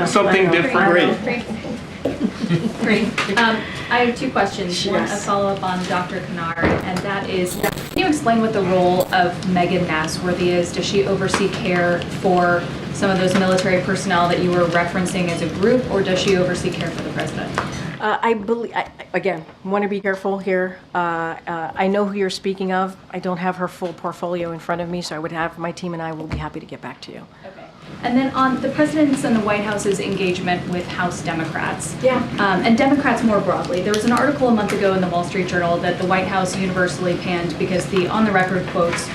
Something different. Great. I have 2 questions. One, a follow-up on Dr. Kennard, and that is, can you explain what the role of Megan Nasworthy is? Does she oversee care for some of those military personnel that you were referencing as a group, or does she oversee care for the president? I believe, again, want to be careful here. I know who you're speaking of. I don't have her full portfolio in front of me, so I would have my team and I will be happy to get back to you. Okay. And then on the president's and the White House's engagement with House Democrats, and Democrats more broadly, there was an article a month ago in the Wall Street Journal that the White House universally panned because the on-the-record quotes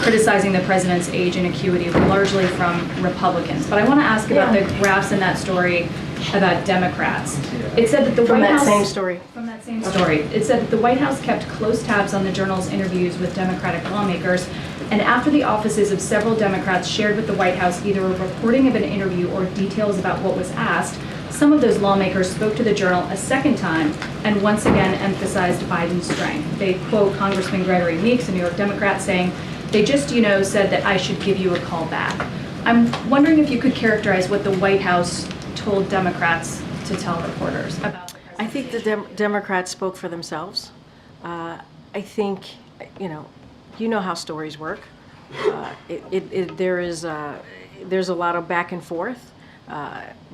criticizing the president's age and acuity were largely from Republicans. But I want to ask about the graphs in that story about Democrats. It said that the White House... From that same story. It said that the White House kept close tabs on the Journal's interviews with Democratic lawmakers, and after the offices of several Democrats shared with the White House either a recording of an interview or details about what was asked, some of those lawmakers spoke to the Journal a second time and once again emphasized Biden's strength. They quote Congressman Gregory Meeks, a New York Democrat, saying, "They just, said that I should give you a call back." I'm wondering if you could characterize what the White House told Democrats to tell reporters about the president's I think the Democrats spoke for themselves. I think, you know how stories work. There's a lot of back and forth.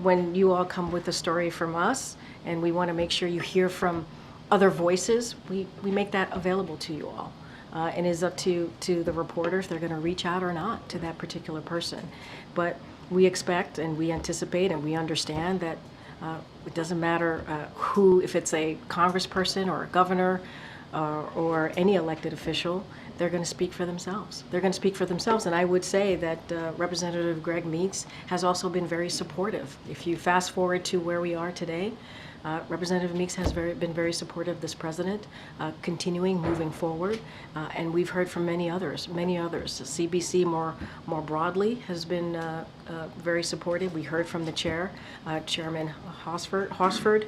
When you all come with a story from us, and we want to make sure you hear from other voices, we make that available to you all. And it's up to the reporters. They're going to reach out or not to that particular person. But we expect and we anticipate and we understand that it doesn't matter who, if it's a congressperson or a governor or any elected official, they're going to speak for themselves. They're going to speak for themselves. And I would say that Representative Greg Meeks has also been very supportive. If you fast forward to where we are today, Representative Meeks has been very supportive of this president, continuing, moving forward, and we've heard from many others. CBC more broadly has been very supportive. We heard from the chair, Chairman Hosford,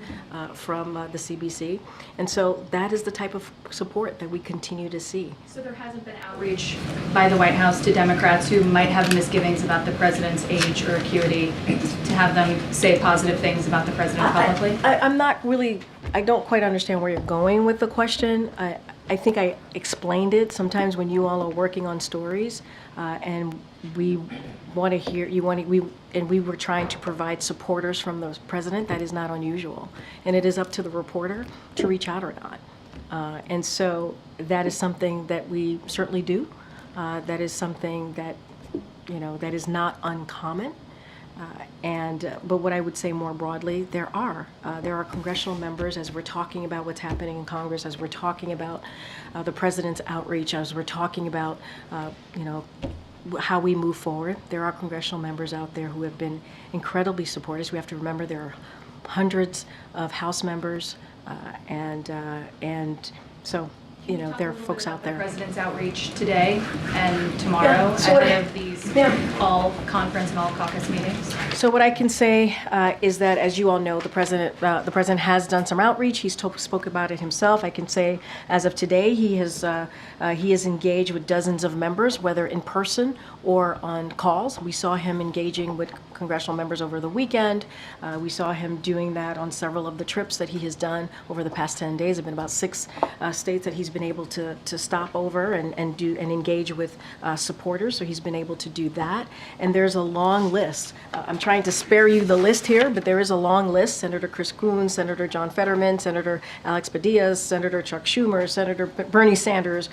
from the CBC, and so that is the type of support that we continue to see. So there hasn't been outreach by the White House to Democrats who might have misgivings about the president's age or acuity to have them say positive things about the president publicly? I'm not really, I don't quite understand where you're going with the question. I think I explained it. Sometimes when you all are working on stories and we want to hear, we were trying to provide supporters from the president, that is not unusual. And it is up to the reporter to reach out or not. And so that is something that we certainly do. That is something that, that is not uncommon. But what I would say more broadly, there are congressional members, as we're talking about what's happening in Congress, as we're talking about the president's outreach, as we're talking about, how we move forward. There are congressional members out there who have been incredibly supportive. We have to remember there are hundreds of House members, and so. There are folks out there. The president's outreach today and tomorrow ahead of these all conference and all caucus meetings. So what I can say is that, as you all know, the president has done some outreach. He's spoke about it himself. I can say, as of today, he is engaged with dozens of members, whether in person or on calls. We saw him engaging with congressional members over the weekend. We saw him doing that on several of the trips that he has done over the past 10 days. There have been about 6 states that he's been able to stop over and engage with supporters. So he's been able to do that. And there's a long list. I'm trying to spare you the list here, but there is a long list. Senator Chris Coons, Senator John Fetterman, Senator Alex Padilla, Senator Chuck Schumer, Senator Bernie Sanders,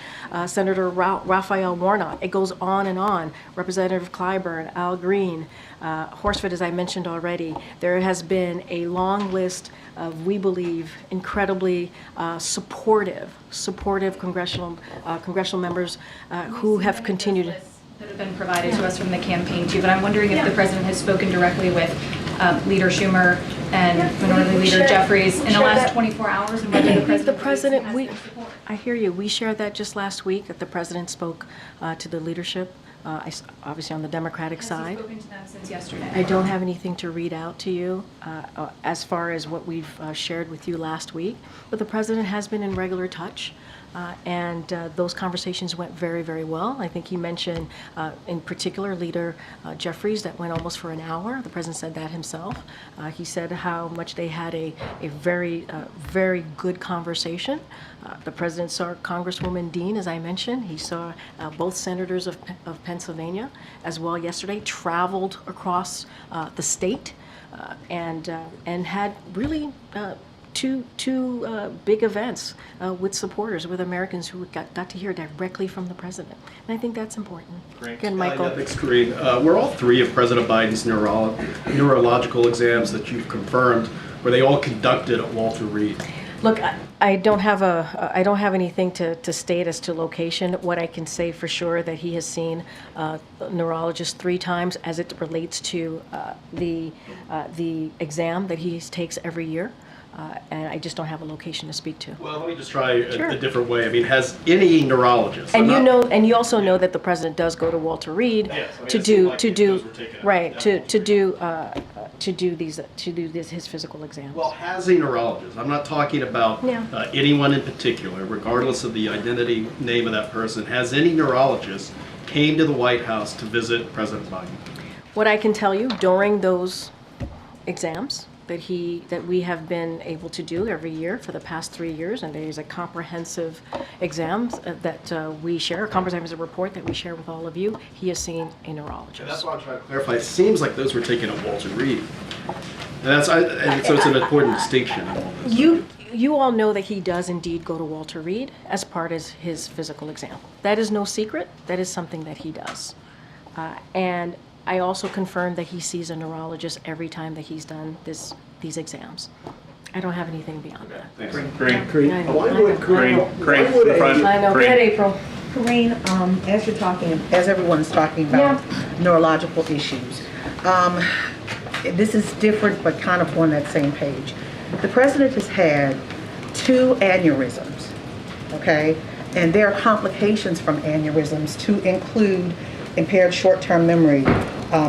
Senator Raphael Warnock. It goes on and on. Representative Clyburn, Al Green, Horsford, as I mentioned already. There has been a long list of, we believe, incredibly supportive congressional members who have continued. That have been provided to us from the campaign too, but I'm wondering if the president has spoken directly with Leader Schumer and Minority Leader Jeffries in the last 24 hours, and whether the president I hear you. We shared that just last week, that the president spoke to the leadership, obviously on the Democratic side. Has he spoken to them since yesterday? I don't have anything to read out to you as far as what we've shared with you last week, but the president has been in regular touch. And those conversations went very, very well. I think he mentioned, in particular, Leader Jeffries, that went almost for an hour. The president said that himself. He said how much they had a very, very good conversation. The president saw Congresswoman Dean, as I mentioned. He saw both senators of Pennsylvania as well yesterday, traveled across the state, and had really two big events with supporters, with Americans who got to hear directly from the president. And I think that's important. Great. Again, Michael. Thanks, Karine. Were all 3 of President Biden's neurological exams that you've confirmed, were they all conducted at Walter Reed? Look, I don't have anything to state as to location. What I can say for sure that he has seen a neurologist 3 times as it relates to the exam that he takes every year. And I just don't have a location to speak to. Well, let me just try a different way. I mean, has any neurologist? And you also know that the president does go to Walter Reed to do his physical exams. Well, has a neurologist? I'm not talking about anyone in particular, regardless of the identity, name of that person. Has any neurologist came to the White House to visit President Biden? What I can tell you during those exams that we have been able to do every year for the past 3 years, and there's a comprehensive exams that we share, a comprehensive report that we share with all of you. He has seen a neurologist. And that's what I'm trying to clarify. It seems like those were taken at Walter Reed. And so it's an important distinction. You all know that he does indeed go to Walter Reed as part of his physical exam. That is no secret. That is something that he does. And I also confirmed that he sees a neurologist every time that he's done these exams. I don't have anything beyond that. Thanks. Karine. Why would Karine, I know. Go ahead, April. Karine, as everyone is talking about neurological issues, this is different but kind of on that same page. The president has had 2 aneurysms, okay? And there are complications from aneurysms to include impaired short-term memory,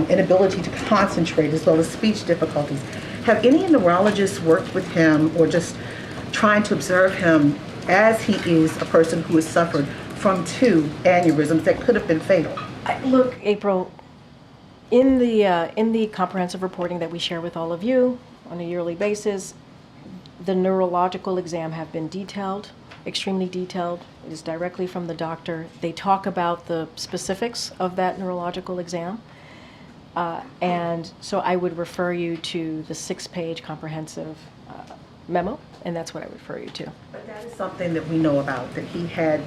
inability to concentrate, as well as speech difficulties. Have any neurologists worked with him or just trying to observe him as he is a person who has suffered from 2 aneurysms that could have been fatal? Look, April, in the comprehensive reporting that we share with all of you on a yearly basis, the neurological exam have been detailed, extremely detailed. It is directly from the doctor. They talk about the specifics of that neurological exam. And so I would refer you to the 6-page comprehensive memo, and that's what I would refer you to. But that is something that we know about, that he had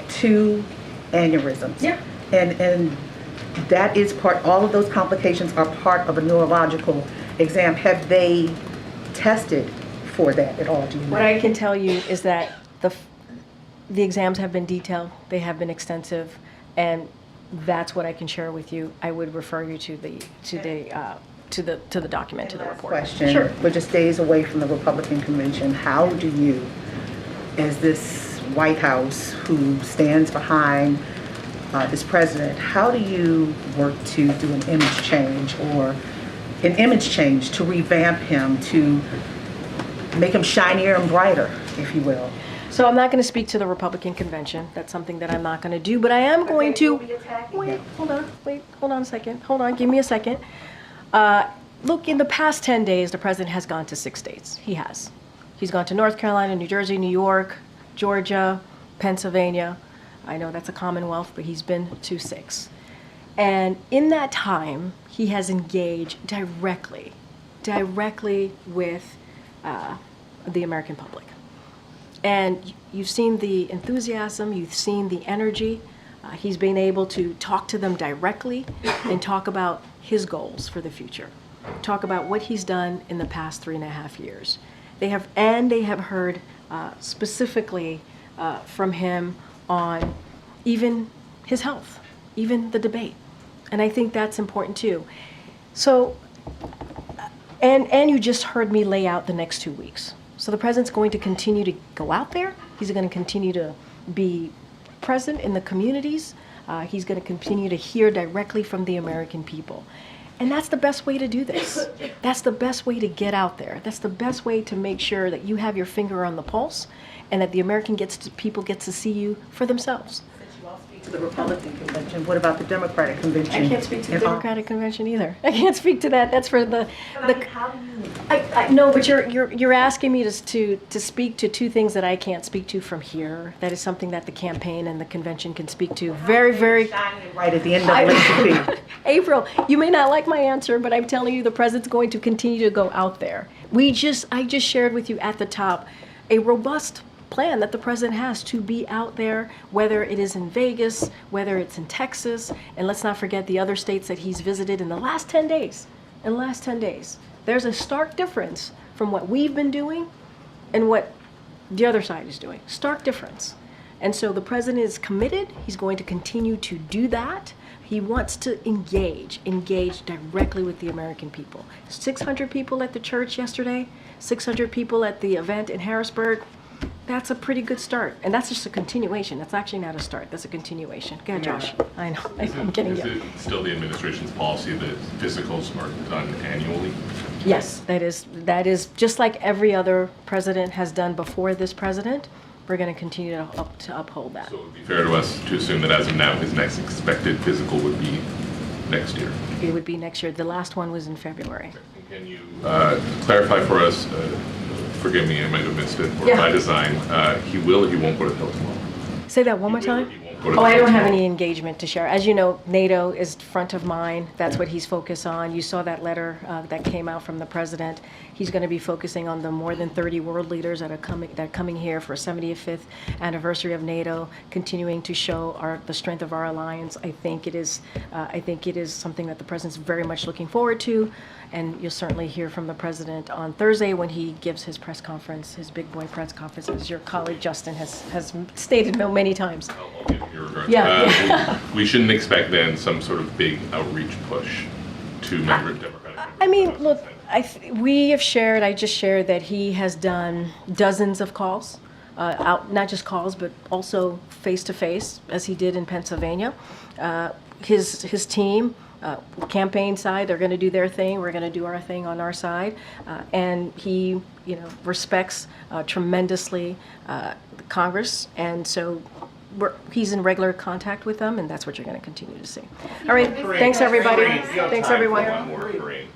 2 aneurysms. Yeah. And that is part, all of those complications are part of a neurological exam. Have they tested for that at all? Do you know? What I can tell you is that the exams have been detailed, they have been extensive, and that's what I can share with you. I would refer you to the document, to the report. Question. Sure. We're just days away from the Republican convention. How do you, as this White House who stands behind this president, how do you work to do an image change to revamp him, to make him shinier and brighter, if you will? So I'm not going to speak to the Republican convention. That's something that I'm not going to do, but I am going to. Wait, hold on a second. Hold on, give me a second. Look, in the past 10 days, the president has gone to 6 states. He has. He's gone to North Carolina, New Jersey, New York, Georgia, Pennsylvania. I know that's a Commonwealth, but he's been to 6. And in that time, he has engaged directly with the American public. And you've seen the enthusiasm, you've seen the energy. He's been able to talk to them directly and talk about his goals for the future. Talk about what he's done in the past 3.5 years. They have heard specifically from him on even his health, even the debate. And I think that's important too. So, and you just heard me lay out the next 2 weeks. So the president's going to continue to go out there. He's going to continue to be present in the communities. He's going to continue to hear directly from the American people. And that's the best way to do this. That's the best way to get out there. That's the best way to make sure that you have your finger on the pulse and that the American people get to see you for themselves. To the Republican convention. What about the Democratic convention? I can't speak to the Democratic convention either. I can't speak to that. That's for the. No, but you're asking me to speak to 2 things that I can't speak to from here. That is something that the campaign and the convention can speak to. Very, very. Right at the end of the April, you may not like my answer, but I'm telling you, the president's going to continue to go out there. I just shared with you at the top a robust plan that the president has to be out there, whether it is in Vegas, whether it's in Texas, and let's not forget the other states that he's visited in the last 10 days. In the last 10 days, there's a stark difference from what we've been doing and what the other side is doing. Stark difference. And so the president is committed. He's going to continue to do that. He wants to engage directly with the American people. 600 people at the church yesterday, 600 people at the event in Harrisburg. That's a pretty good start. And that's just a continuation. That's actually not a start. That's a continuation. Go ahead, Josh. I know. I'm getting you. Is it still the administration's policy that physicals are done annually? Yes, that is just like every other president has done before this president. We're going to continue to uphold that. So it would be fair to us to assume that as of now, his next expected physical would be next year? It would be next year. The last one was in February. Can you clarify for us, forgive me, I might have missed it, or by design, he will or he won't go to the Hill tomorrow? Say that one more time. Oh, I don't have any engagement to share. As you know, NATO is front of mind. That's what he's focused on. You saw that letter that came out from the president. He's going to be focusing on the more than 30 world leaders that are coming here for 75th anniversary of NATO, continuing to show the strength of our alliance. I think it is something that the president's very much looking forward to, and you'll certainly hear from the president on Thursday when he gives his press conference, his big boy press conference, as your colleague Justin has stated many times. We shouldn't expect then some sort of big outreach push to member Democratic. I mean, look, We have shared, I just shared that he has done dozens of calls, not just calls, but also face-to-face, as he did in Pennsylvania. His team, campaign side, they're going to do their thing, we're going to do our thing on our side. And he, respects tremendously Congress, and so he's in regular contact with them, and that's what you're going to continue to see. All right, thanks everybody. Thanks everyone. One more, Karine.